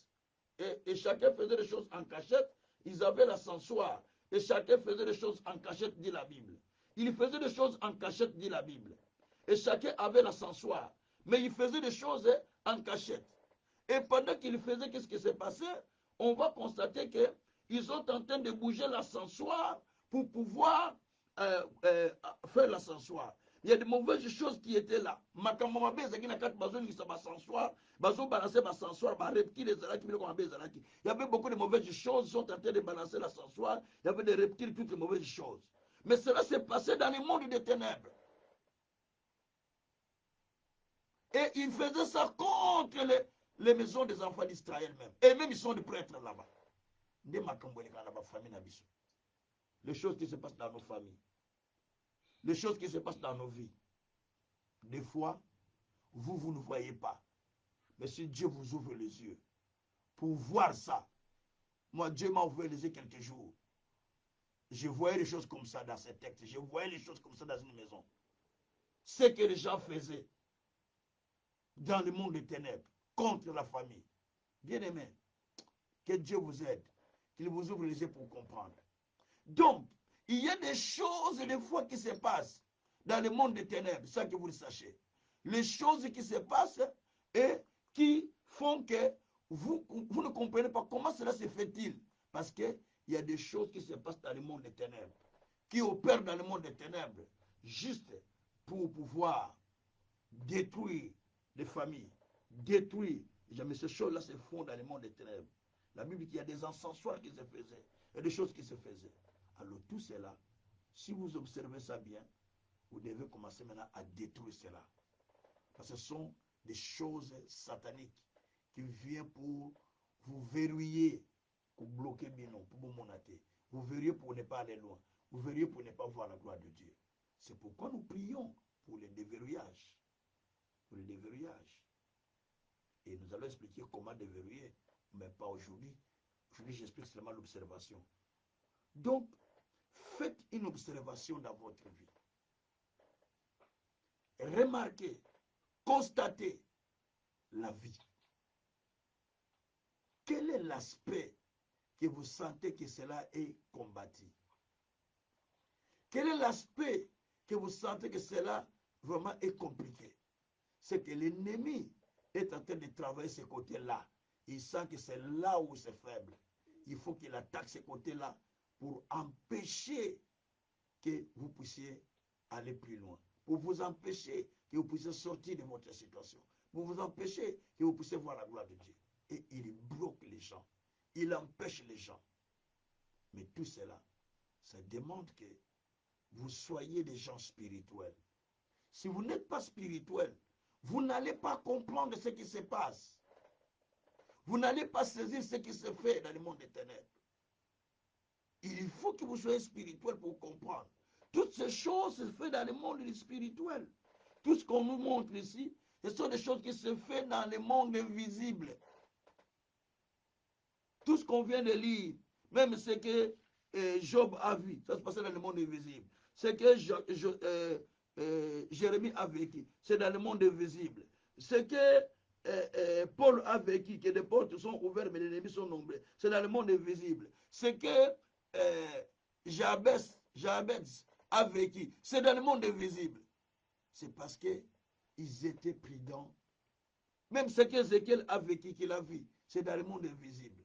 Et chacun faisait des choses en cachette. Ils avaient l'encensoir. Et chacun faisait des choses en cachette, dit la Bible. Il faisait des choses en cachette, dit la Bible. Et chacun avait l'encensoir. Mais il faisait des choses en cachette. Et pendant qu'il faisait, qu'est-ce qui s'est passé? On va constater qu'ils sont en train de bouger l'ascensoir pour pouvoir faire l'ascensoir. Il y a de mauvaises choses qui étaient là. Il y avait beaucoup de mauvaises choses qui sont en train de balancer l'ascensoir. Il y avait des reptiles, toutes les mauvaises choses. Mais cela s'est passé dans le monde des ténèbres. Et ils faisaient ça contre les maisons des enfants d'Israël même. Et même ils sont des prêtres là-bas. Les choses qui se passent dans nos familles. Les choses qui se passent dans nos vies. Des fois, vous ne voyez pas. Mais si Dieu vous ouvre les yeux pour voir ça, moi, Dieu m'a ouvert les yeux quelques jours. Je voyais les choses comme ça dans ces textes. Je voyais les choses comme ça dans une maison. Ce que les gens faisaient dans le monde des ténèbres, contre la famille. Bien-aimé, que Dieu vous aide, qu'il vous ouvre les yeux pour comprendre. Donc, il y a des choses des fois qui se passent dans le monde des ténèbres, ça que vous le sachez. Les choses qui se passent et qui font que vous ne comprenez pas comment cela se fait-il. Parce qu'il y a des choses qui se passent dans le monde des ténèbres, qui opèrent dans le monde des ténèbres, juste pour pouvoir détruire des familles, détruire. Jamais ces choses-là se font dans le monde des ténèbres. La Bible dit qu'il y a des encensoirs qui se faisaient, et des choses qui se faisaient. Alors tout cela, si vous observez ça bien, vous devez commencer maintenant à détruire cela. Parce que ce sont des choses sataniques qui viennent pour vous verrouiller, pour bloquer bien non, pour vous monater. Vous verriez pour ne pas aller loin. Vous verriez pour ne pas voir la gloire de Dieu. C'est pourquoi nous prions pour le déverrouillage. Pour le déverrouillage. Et nous allons expliquer comment déverrouiller, mais pas aujourd'hui. Aujourd'hui, j'explique seulement l'observation. Donc, faites une observation dans votre vie. Remarquez, constatez la vie. Quel est l'aspect que vous sentez que cela est combattu? Quel est l'aspect que vous sentez que cela vraiment est compliqué? C'est que l'ennemi est en train de travailler ce côté-là. Il sent que c'est là où c'est faible. Il faut qu'il attaque ce côté-là pour empêcher que vous puissiez aller plus loin. Pour vous empêcher que vous puissiez sortir de votre situation. Pour vous empêcher que vous puissiez voir la gloire de Dieu. Et il bloque les gens. Il empêche les gens. Mais tout cela, ça demande que vous soyez des gens spirituels. Si vous n'êtes pas spirituel, vous n'allez pas comprendre ce qui se passe. Vous n'allez pas saisir ce qui se fait dans le monde des ténèbres. Il faut que vous soyez spirituel pour comprendre. Toutes ces choses se font dans le monde spirituel. Tout ce qu'on nous montre ici, ce sont des choses qui se font dans le monde invisible. Tout ce qu'on vient de lire, même ce que Job a vu, ça se passait dans le monde invisible. Ce que Jérémie a vécu, c'est dans le monde invisible. Ce que Paul a vécu, que des portes sont ouvertes, mais les ennemis sont nombreux, c'est dans le monde invisible. Ce que Jabez a vécu, c'est dans le monde invisible. C'est parce qu'ils étaient prudents. Même ce que Ézéchiel a vécu, qu'il a vu, c'est dans le monde invisible.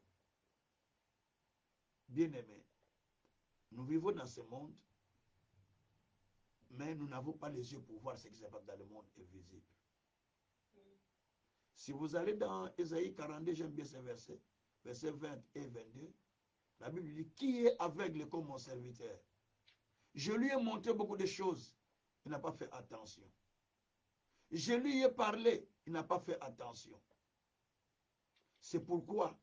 Bien-aimés, nous vivons dans ce monde, mais nous n'avons pas les yeux pour voir ce qui se passe dans le monde invisible. Si vous allez dans Ésaïe 42, j'aime bien ce verset, versets 20 et 22, la Bible dit, qui est aveugle comme mon serviteur? Je lui ai montré beaucoup de choses, il n'a pas fait attention. Je lui ai parlé, il n'a pas fait attention. C'est pourquoi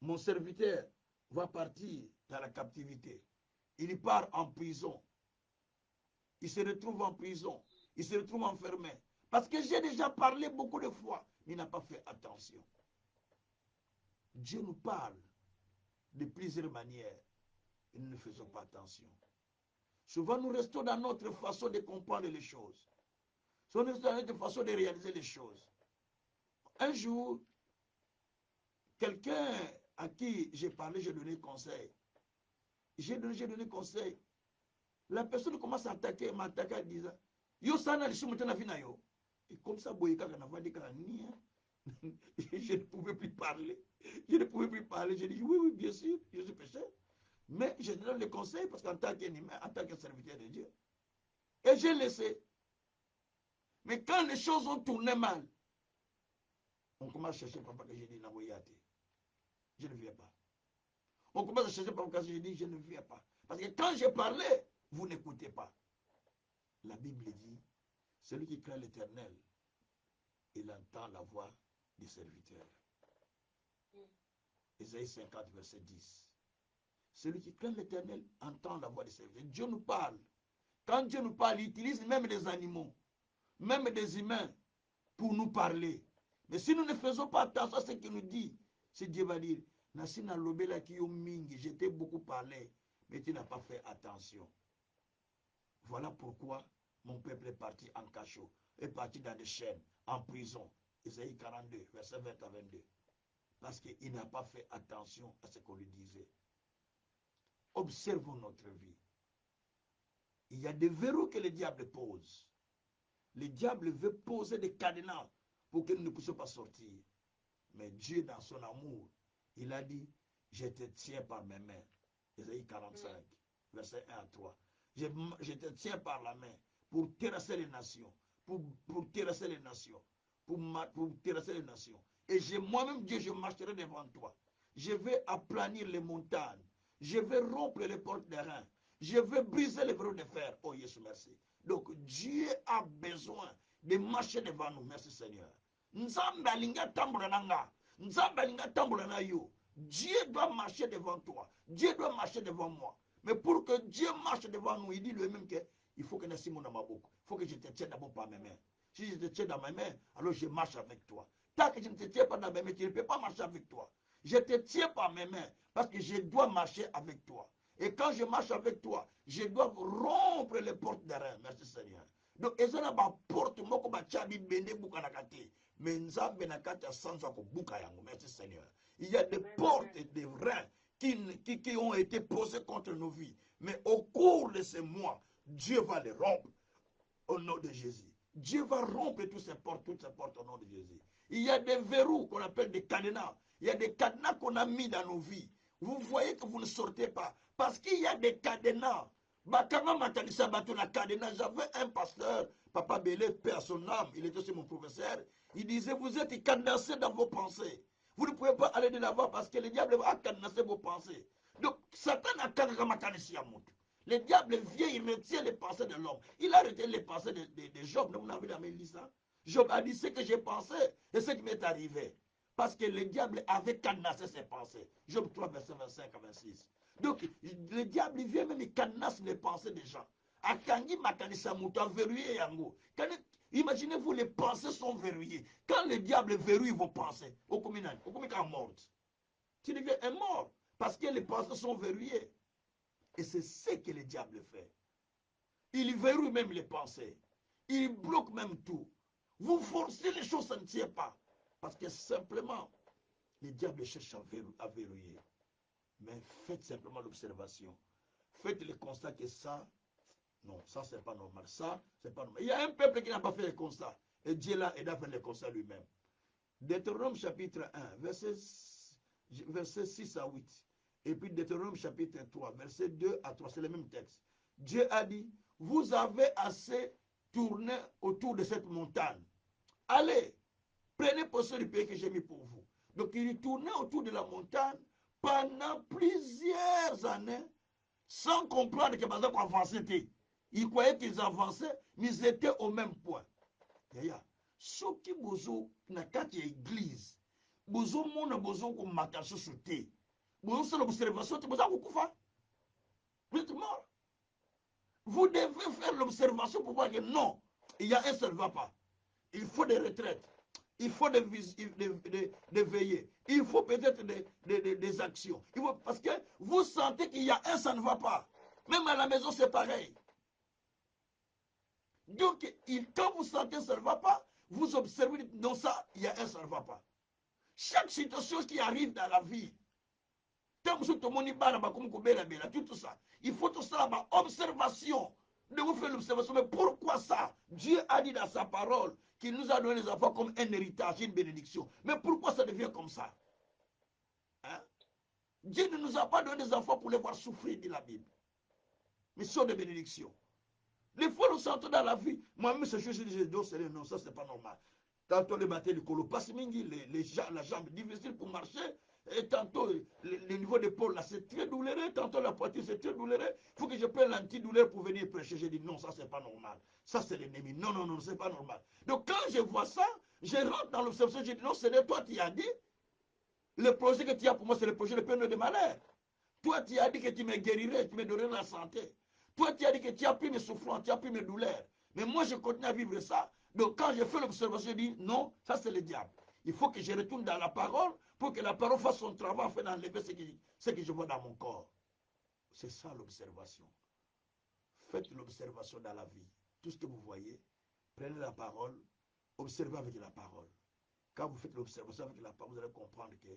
mon serviteur va partir dans la captivité. Il part en prison. Il se retrouve en prison. Il se retrouve enfermé. Parce que j'ai déjà parlé beaucoup de fois, mais il n'a pas fait attention. Dieu nous parle de plusieurs manières et nous ne faisons pas attention. Souvent, nous restons dans notre façon de comprendre les choses. Souvent, nous restons dans notre façon de réaliser les choses. Un jour, quelqu'un à qui j'ai parlé, j'ai donné conseil. J'ai donné conseil. La personne commence à m'attaquer en disant, yo sana li sumu tena vina yo. Et comme ça, boyeka kana vandi kana ni. Je ne pouvais plus parler. Je ne pouvais plus parler. J'ai dit, oui, oui, bien sûr, je suis pécheur. Mais je donne le conseil parce qu'en tant qu'humain, en tant que serviteur de Dieu. Et j'ai laissé. Mais quand les choses ont tourné mal, on commence à chercher papa que j'ai dit, je ne viens pas. On commence à chercher papa que j'ai dit, je ne viens pas. Parce que quand je parlais, vous n'écoutez pas. La Bible dit, celui qui craint l'Éternel, il entend la voix du serviteur. Ésaïe 50, verset 10. Celui qui craint l'Éternel entend la voix du serviteur. Dieu nous parle. Quand Dieu nous parle, il utilise même des animaux, même des humains, pour nous parler. Mais si nous ne faisons pas attention à ce qu'il nous dit, c'est Dieu va dire, Nasina Lobela Kiyomingi, je t'ai beaucoup parlé, mais tu n'as pas fait attention. Voilà pourquoi mon peuple est parti en cachot, est parti dans des chaînes, en prison. Ésaïe 42, verset 20 à 22. Parce qu'il n'a pas fait attention à ce qu'on lui disait. Observons notre vie. Il y a des verrous que le diable pose. Le diable veut poser des cadenas pour que nous ne puissions pas sortir. Mais Dieu, dans son amour, il a dit, je te tiens par mes mains. Ésaïe 45, verset 1 à 3. Je te tiens par la main pour terrasser les nations, pour terrasser les nations, pour terrasser les nations. Et moi-même, Dieu, je marcherai devant toi. Je vais aplanir les montagnes. Je vais rompre les portes des reins. Je vais briser les verrous de fer. Oh, Jésus, merci. Donc, Dieu a besoin de marcher devant nous. Merci, Seigneur. Nzambe alinga tambola nanga. Nzambe alinga tambola na yo. Dieu doit marcher devant toi. Dieu doit marcher devant moi. Mais pour que Dieu marche devant nous, il dit lui-même qu'il faut que je dans ma boucle. Il faut que je te tienne d'abord par mes mains. Si je te tiens dans mes mains, alors je marche avec toi. Tant que je ne te tiens pas dans mes mains, tu ne peux pas marcher avec toi. Je te tiens par mes mains parce que je dois marcher avec toi. Et quand je marche avec toi, je dois rompre les portes des reins. Merci Seigneur. Donc, ils ont une porte, moko bachabi bende buka nakate. Mais nzambe nakate sansa ko buka yango. Merci Seigneur. Il y a des portes et des reins qui ont été posés contre nos vies. Mais au cours de ces mois, Dieu va les rompre au nom de Jésus. Dieu va rompre toutes ces portes au nom de Jésus. Il y a des verrous qu'on appelle des cadenas. Il y a des cadenas qu'on a mis dans nos vies. Vous voyez que vous ne sortez pas. Parce qu'il y a des cadenas. J'avais un pasteur, Papa Bélé, paix à son âme, il était aussi mon professeur. Il disait, vous êtes cadenassés dans vos pensées. Vous ne pouvez pas aller de l'avant parce que le diable va cadenasser vos pensées. Donc, Satan a cadenassé à mon. Le diable vient, il retient les pensées de l'homme. Il a retenu les pensées de Job. Vous n'avez jamais lu ça? Job a dit ce que j'ai pensé et ce qui m'est arrivé. Parce que le diable avait cadenassé ses pensées. Job 3, verset 25 à 26. Donc, le diable vient même et cadenasse les pensées des gens. Akangi makanisa muto verrouillé yango. Imaginez-vous, les pensées sont verrouillées. Quand le diable verrouille vos pensées, au communal mort. Tu deviens un mort. Parce que les pensées sont verrouillées. Et c'est ce que le diable fait. Il verrouille même les pensées. Il bloque même tout. Vous forcez les choses, ça ne tient pas. Parce que simplement, le diable cherche à verrouiller. Mais faites simplement l'observation. Faites le constat que ça, non, ça c'est pas normal. Ça, c'est pas normal. Il y a un peuple qui n'a pas fait le constat. Et Dieu là aide à faire le constat lui-même. Deutéronome chapitre 1, verset 6 à 8. Et puis Deutéronome chapitre 3, verset 2 à 3. C'est le même texte. Dieu a dit, vous avez assez tourné autour de cette montagne. Allez, prenez possession du pays que j'ai mis pour vous. Donc ils tournaient autour de la montagne pendant plusieurs années sans comprendre que Bazak avançait. Ils croyaient qu'ils avançaient, mais ils étaient au même point. Ceux qui bozo na kati ya église, bozo mona bozo ko makaso sauté. Bozo sur l'observation, tu bozo kufa. Vous êtes mort. Vous devez faire l'observation pour voir que non, il y a un seul va pas. Il faut des retraites. Il faut des veillées. Il faut peut-être des actions. Parce que vous sentez qu'il y a un, ça ne va pas. Même à la maison, c'est pareil. Donc, quand vous sentez que ça ne va pas, vous observez, non, ça, il y a un, ça ne va pas. Chaque situation qui arrive dans la vie, tout ça, il faut tout ça, observation. De vous faire l'observation. Mais pourquoi ça? Dieu a dit dans sa parole qu'il nous a donné les enfants comme un héritage, une bénédiction. Mais pourquoi ça devient comme ça? Hein? Dieu ne nous a pas donné des enfants pour les voir souffrir, dit la Bible. Mais sont des bénédictions. Les fois, nous sentons dans la vie, moi-même, ce chose, je dis, non, ça, c'est pas normal. Tantôt, le matin, le colo passe, la jambe difficile pour marcher. Et tantôt, le niveau d'épaule, là, c'est très douloureux. Tantôt, la poitrine, c'est très douloureux. Il faut que je prenne l'antidouleur pour venir prêcher. Je dis, non, ça, c'est pas normal. Ça, c'est l'ennemi. Non, non, non, c'est pas normal. Donc, quand je vois ça, je rentre dans l'observation. Je dis, non, c'est toi qui as dit. Le projet que tu as pour moi, c'est le projet de peine de malheur. Toi, tu as dit que tu me guérirais, tu me donnerais la santé. Toi, tu as dit que tu as pris mes souffrances, tu as pris mes douleurs. Mais moi, je continue à vivre ça. Donc, quand je fais l'observation, je dis, non, ça, c'est le diable. Il faut que je retourne dans la parole pour que la parole fasse son travail afin d'enlever ce que je vois dans mon corps. C'est ça l'observation. Faites l'observation dans la vie. Tout ce que vous voyez, prenez la parole, observez avec la parole. Quand vous faites l'observation avec la parole, vous allez comprendre que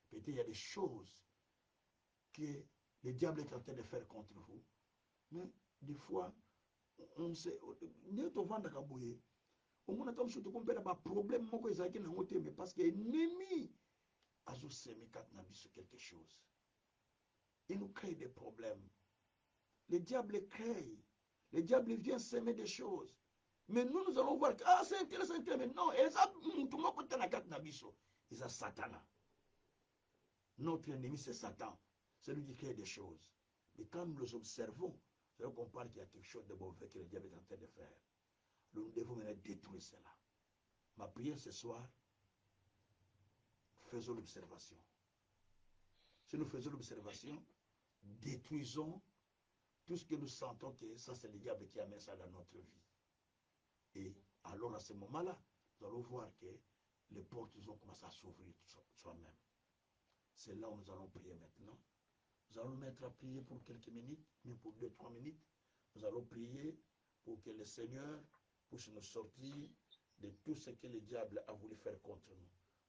peut-être il y a des choses que le diable est en train de faire contre vous. Mais des fois, on sait, on a comme surtout qu'on peut avoir problème, mais parce que l'ennemi a semé sur quelque chose. Il nous crée des problèmes. Le diable crée. Le diable vient s'aimer des choses. Mais nous allons voir que c'est intéressant, mais non, tout le monde ils ont Satan. Notre ennemi, c'est Satan. C'est lui qui crée des choses. Mais quand nous les observons, nous allons comprendre qu'il y a quelque chose de mauvais que le diable est en train de faire. Nous devons maintenant détruire cela. Ma prière ce soir, faisons l'observation. Si nous faisons l'observation, détruisons tout ce que nous sentons que ça, c'est le diable qui amène ça dans notre vie. Et alors, à ce moment-là, nous allons voir que les portes ont commencé à s'ouvrir soi-même. C'est là où nous allons prier maintenant. Nous allons mettre à prier pour quelques minutes, même pour 2-3 minutes. Nous allons prier pour que le Seigneur puisse nous sortir de tout ce que le diable a voulu faire contre nous.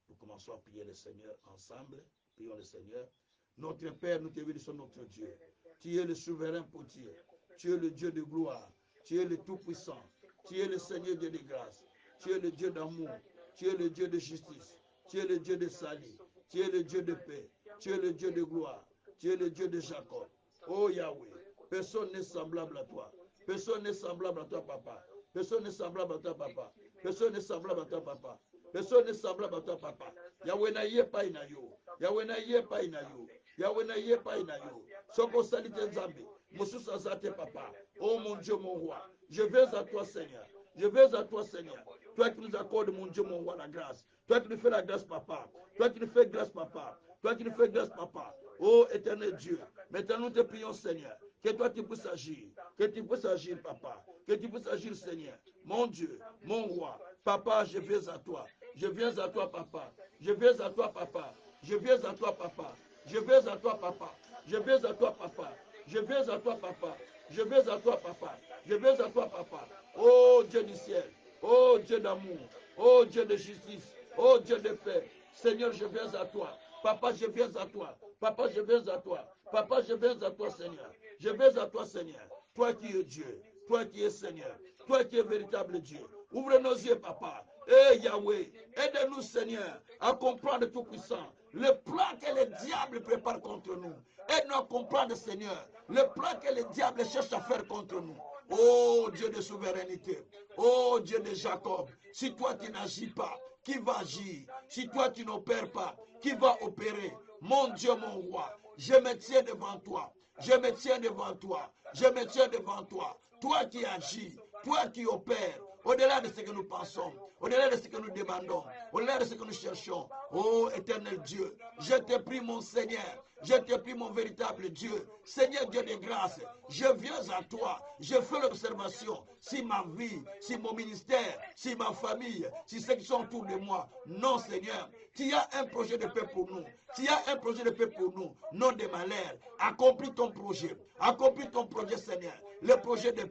Nous commençons à prier le Seigneur ensemble. Prions le Seigneur. Notre Père, nous te bénissons, notre Dieu. Tu es le souverain potier. Tu es le Dieu de gloire. Tu es le Tout-Puissant. Tu es le Seigneur Dieu de grâce. Tu es le Dieu d'amour. Tu es le Dieu de justice. Tu es le Dieu de salut. Tu es le Dieu de paix. Tu es le Dieu de gloire. Tu es le Dieu de Jacob. Oh Yahweh, personne n'est semblable à toi. Personne n'est semblable à toi, papa. Personne n'est semblable à toi, papa. Personne n'est semblable à toi, papa. Personne n'est semblable à toi, papa. Yahweh na ye pa inayo. Yahweh na ye pa inayo. Yahweh na ye pa inayo. Soko salite nzambe. Mosusu azate, papa. Oh mon Dieu, mon roi. Je vais à toi, Seigneur. Je vais à toi, Seigneur. Toi qui nous accordes, mon Dieu, mon roi, la grâce. Toi qui nous fais la grâce, papa. Toi qui nous fais grâce, papa. Toi qui nous fais grâce, papa. Oh, éternel Dieu. Maintenant, nous te prions, Seigneur. Que toi, tu puisses agir. Que tu puisses agir, papa. Que tu puisses agir, Seigneur. Mon Dieu, mon roi. Papa, je viens à toi. Je viens à toi, papa. Je viens à toi, papa. Je viens à toi, papa. Je viens à toi, papa. Je viens à toi, papa. Je viens à toi, papa. Je viens à toi, papa. Je viens à toi, papa. Oh Dieu du ciel. Oh Dieu d'amour. Oh Dieu de justice. Oh Dieu de paix. Seigneur, je viens à toi. Papa, je viens à toi. Papa, je viens à toi. Papa, je viens à toi, Seigneur. Je viens à toi, Seigneur. Toi qui es Dieu. Toi qui es Seigneur. Toi qui es véritable Dieu. Ouvre nos yeux, papa. Eh Yahweh, aide-nous, Seigneur, à comprendre tout puissant le plan que le diable prépare contre nous. Aide-nous à comprendre, Seigneur, le plan que le diable cherche à faire contre nous. Oh Dieu de souveraineté, oh Dieu de Jacob, si toi tu n'agis pas, qui va agir? Si toi tu n'opères pas, qui va opérer? Mon Dieu, mon roi, je me tiens devant toi. Je me tiens devant toi. Je me tiens devant toi. Toi qui agis, toi qui opères, au-delà de ce que nous pensons, au-delà de ce que nous demandons, au-delà de ce que nous cherchons. Oh éternel Dieu, je te prie mon Seigneur, je te prie mon véritable Dieu, Seigneur Dieu de grâce, je viens à toi, je fais l'observation si ma vie, si mon ministère, si ma famille, si ceux qui sont autour de moi. Non Seigneur, tu as un projet de paix pour nous, tu as un projet de paix pour nous, non de malheur. Accomplis ton projet Seigneur, le projet de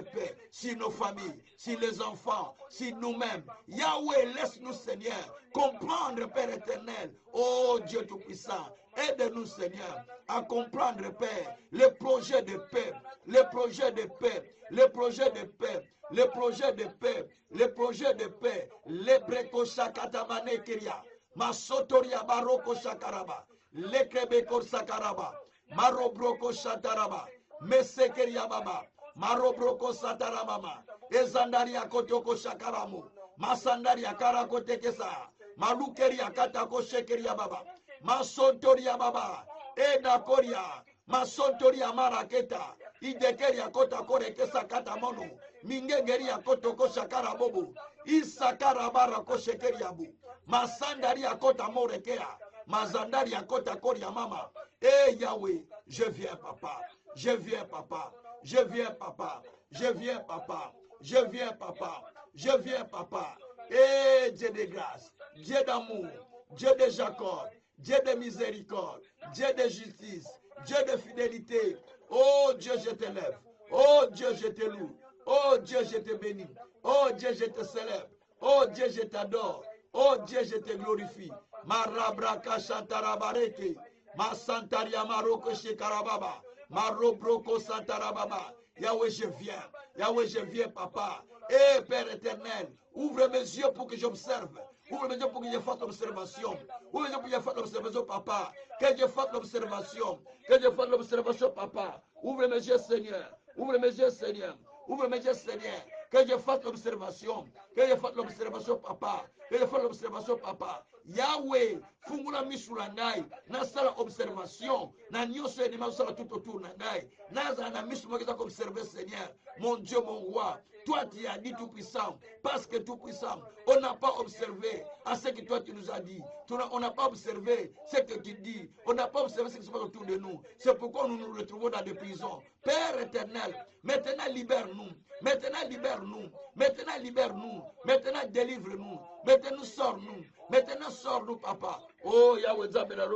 paix, si nos familles, si les enfants, si nous-mêmes. Yahweh, laisse-nous Seigneur comprendre, Père éternel, oh Dieu Tout-Puissant, aide-nous Seigneur à comprendre, Père, le projet de paix, le projet de paix, le projet de paix, le projet de paix, le projet de paix, le brekoshakatamane kiria, masotoria baroko shakaraba, le krebeko sakaraba, marobroko shataraba, mesekeria baba, marobroko satarabama, ezandaria kotoko shakaramu, masandaria karako tekesa, malukeria katako shekeria baba, masontoria baba, edakoria, masontoria maraketa, idekeria kota kore kesa kata mono, mingegeria kotoko shakara bobo, isakara barako shekeria bu, masandaria kota morekea, mazandaria kota koria mama. Eh Yahweh, je viens papa, je viens papa, je viens papa, je viens papa, je viens papa, je viens papa. Eh Dieu de grâce, Dieu d'amour, Dieu de Jacob, Dieu de miséricorde, Dieu de justice, Dieu de fidélité. Oh Dieu, je t'élève. Oh Dieu, je te loue. Oh Dieu, je te bénis. Oh Dieu, je te célèbre. Oh Dieu, je t'adore. Oh Dieu, je te glorifie. Marabraka shantarabarete. Ma santaria maroko shekarababa. Marobroko santarababa. Yahweh, je viens. Yahweh, je viens, papa. Eh, Père éternel, ouvre mes yeux pour que j'observe. Ouvre mes yeux pour que je fasse l'observation. Ouvre mes yeux pour que je fasse l'observation, papa. Que je fasse l'observation. Que je fasse l'observation, papa. Ouvre mes yeux, Seigneur. Ouvre mes yeux, Seigneur. Ouvre mes yeux, Seigneur. Que je fasse l'observation. Que je fasse l'observation, papa. Que je fasse l'observation, papa. Yahweh, fungula misulangai. Nasala observation. Na nyoso enima sala tout autour nangai. Naza na misuma kita observer, Seigneur. Mon Dieu, mon roi. Toi, tu as dit tout puissant. Parce que tout puissant, on n'a pas observé à ce que toi tu nous as dit. On n'a pas observé ce que tu dis. On n'a pas observé ce qui se passe autour de nous. C'est pourquoi nous nous retrouvons dans des prisons. Père éternel, maintenant libère-nous. Maintenant libère-nous. Maintenant libère-nous. Maintenant délivre-nous. Maintenant sors-nous. Maintenant sors-nous, papa. Oh Yahweh Zabela.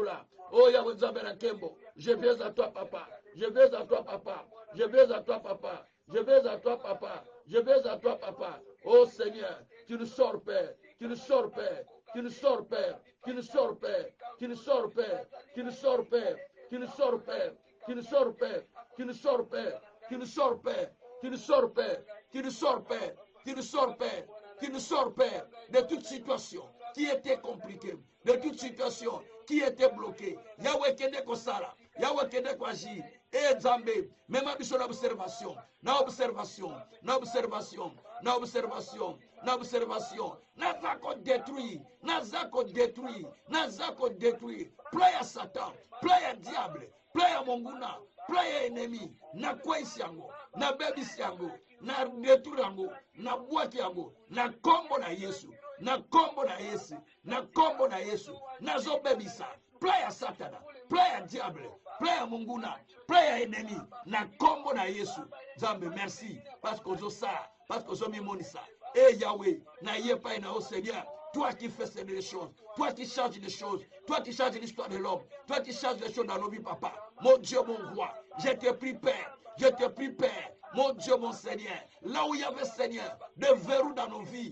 Oh Yahweh Zabela Kembo. Je viens à toi, papa. Je viens à toi, papa. Je viens à toi, papa. Je viens à toi, papa. Je viens à toi, papa. Oh Seigneur, tu nous sors, Père. Tu nous sors, Père. Tu nous sors, Père. Tu nous sors, Père. Tu nous sors, Père. Tu nous sors, Père. Tu nous sors, Père. Tu nous sors, Père. Tu nous sors, Père. Tu nous sors, Père. Tu nous sors, Père. Tu nous sors, Père. Tu nous sors, Père. Tu nous sors, Père, de toute situation qui était compliquée, de toute situation qui était bloquée. Yahweh Kende Kosara. Yahweh Kende Kwaji. Et Zambé, même à l'observation, na observation, na observation, na observation, na observation, na zako détruit, na zako détruit, na zako détruit. Playa Satan, playa diable, playa monguna, playa ennemi, na kwaisi yango, na bebisi yango, na détruire yango, na bwaki yango, na kombo na Yesu. na kombo na Yesu, na kombo na Yesu, nazo bebisa, playa satana, playa diable, playa munguna, playa ennemi, na kombo na Yesu. Zambe, merci, parce que zo ça, parce que zo mimoni ça. Et Yahweh, na yepa na au Seigneur, toi qui fais ces choses, toi qui changes les choses, toi qui changes l'histoire de l'homme, toi qui changes les choses dans nos vies, papa. Mon Dieu, mon roi, je te prie, Père, je te prie, Père, mon Dieu, mon Seigneur, là où il y avait, Seigneur, des verrous dans nos vies,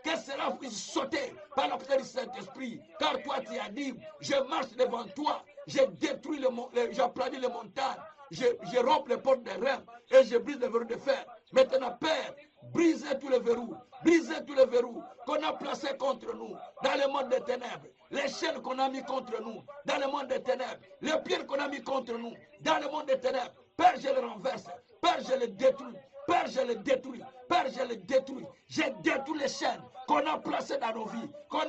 que cela puisse sauter par la puissance du Saint-Esprit, car toi tu as dit, je marche devant toi, je détruis j'applanis les montagnes, je romps les portes des reins et je brise les verrous de fer. Maintenant, Père, brisez tous les verrous qu'on a placés contre nous dans le monde des ténèbres, les chaînes qu'on a mis contre nous dans le monde des ténèbres, les pierres qu'on a mis contre nous dans le monde des ténèbres. Père, je les renverse, Père, je les détruis, Père, je les détruis, Père, je les détruis. Je détruis les chaînes qu'on a placées dans nos vies, dans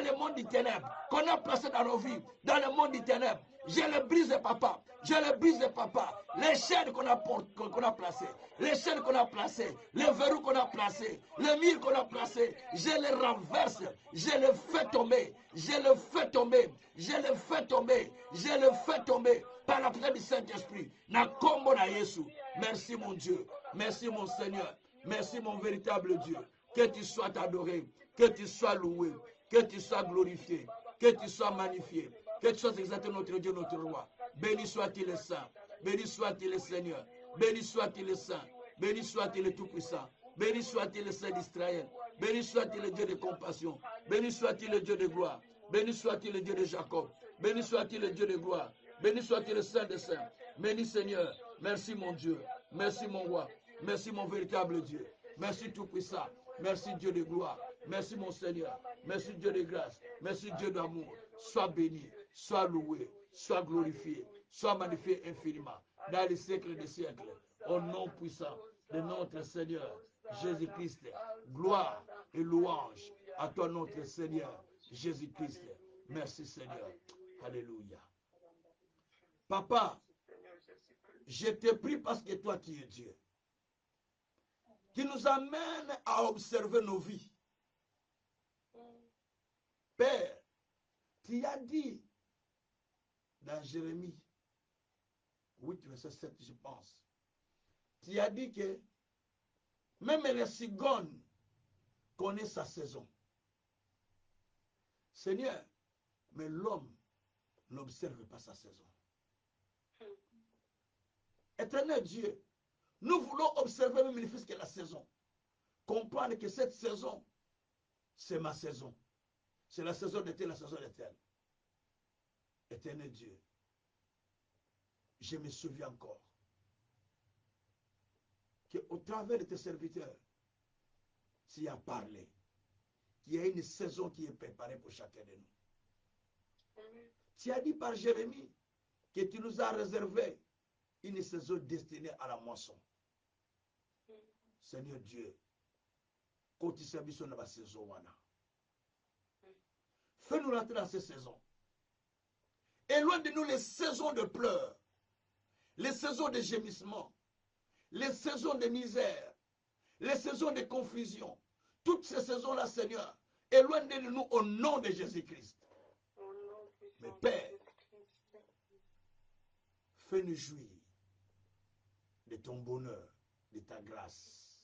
le monde des ténèbres, qu'on a placées dans nos vies, dans le monde des ténèbres. Je les brise, papa. Les chaînes qu'on a placées, les verrous qu'on a placés, les murs qu'on a placés, je les renverse, je les fais tomber par la puissance du Saint-Esprit. Na kombo na Yesu. Merci mon Dieu, merci mon Seigneur, merci mon véritable Dieu. Que tu sois adoré, que tu sois loué, que tu sois glorifié, que tu sois magnifié, que tu sois exalté notre Dieu, notre roi. Béni soit-il le Saint, béni soit-il le Seigneur, béni soit-il le Saint, béni soit-il le Tout-Puissant, béni soit-il le Saint d'Israël, béni soit-il le Dieu de compassion, béni soit-il le Dieu de gloire, béni soit-il le Dieu de Jacob, béni soit-il le Dieu de gloire, béni soit-il le Saint des Saints, béni Seigneur, merci mon Dieu, merci mon roi, merci mon véritable Dieu, merci Tout-Puissant, merci Dieu de gloire, merci mon Seigneur, merci Dieu de grâce, merci Dieu d'amour, sois béni, sois loué, sois glorifié, sois magnifié infiniment, dans les siècles des siècles, au nom puissant de notre Seigneur Jésus-Christ. Gloire et louange à toi notre Seigneur Jésus-Christ. Merci Seigneur. Alléluia. Papa, je te prie parce que toi tu es Dieu, qui nous amène à observer nos vies. Père, tu as dit dans Jérémie 8, verset 7, je pense, tu as dit que même les cigognes connaissent sa saison. Seigneur, mais l'homme n'observe pas sa saison. Éternel Dieu, nous voulons observer même le fils que la saison. Comprendre que cette saison, c'est ma saison. C'est la saison d'été, la saison d'été. Éternel Dieu, je me souviens encore qu'au travers de tes serviteurs, tu as parlé qu'il y a une saison qui est préparée pour chacun de nous. Tu as dit par Jérémie que tu nous as réservé une saison destinée à la moisson. Seigneur Dieu, quand tu sais dans la saison, fais-nous rentrer dans ces saisons. Éloigne de nous les saisons de pleurs, les saisons de gémissement, les saisons de misère, les saisons de confusion. Toutes ces saisons-là, Seigneur, éloigne de nous au nom de Jésus-Christ. Mais Père, fais-nous jouir de ton bonheur, de ta grâce,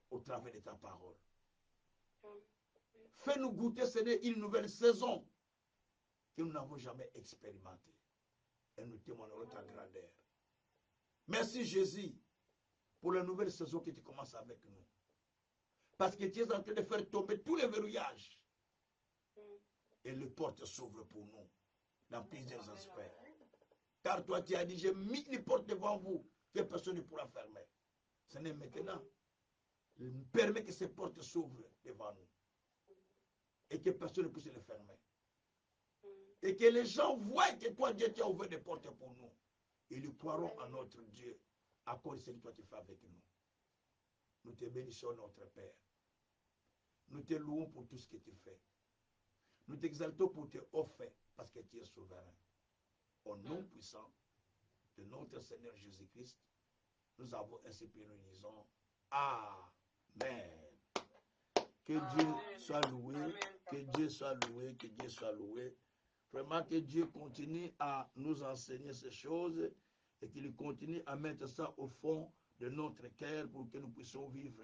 au travers de ta parole. Fais-nous goûter, Seigneur, une nouvelle saison que nous n'avons jamais expérimentée. Et nous témoignons ta grandeur. Merci Jésus pour la nouvelle saison que tu commences avec nous. Parce que tu es en train de faire tomber tous les verrouillages. Et les portes s'ouvrent pour nous dans plusieurs aspects. Car toi tu as dit, j'ai mis les portes devant vous que personne ne pourra fermer. Ce n'est maintenant. Permets que ces portes s'ouvrent devant nous. Et que personne ne puisse les fermer. Et que les gens voient que toi, Dieu, tu as ouvert des portes pour nous. Ils croiront en notre Dieu à cause de ce que toi tu fais avec nous. Nous te bénissons, notre Père. Nous te louons pour tout ce que tu fais. Nous t'exaltons pour tes hauts faits parce que tu es souverain. Au nom puissant de notre Seigneur Jésus-Christ, nous avons ainsi prié, nous disons Amen. Que Dieu soit loué, que Dieu soit loué, que Dieu soit loué. Vraiment que Dieu continue à nous enseigner ces choses et qu'il continue à mettre ça au fond de notre cœur pour que nous puissions vivre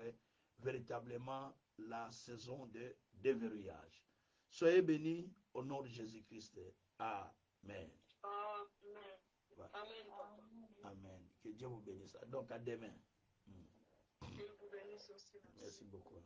véritablement la saison de déverrouillage. Soyez bénis au nom de Jésus-Christ. Amen. Amen. Voilà. Amen, papa. Amen. Que Dieu vous bénisse. Donc à demain. Que vous bénisse aussi. Merci beaucoup.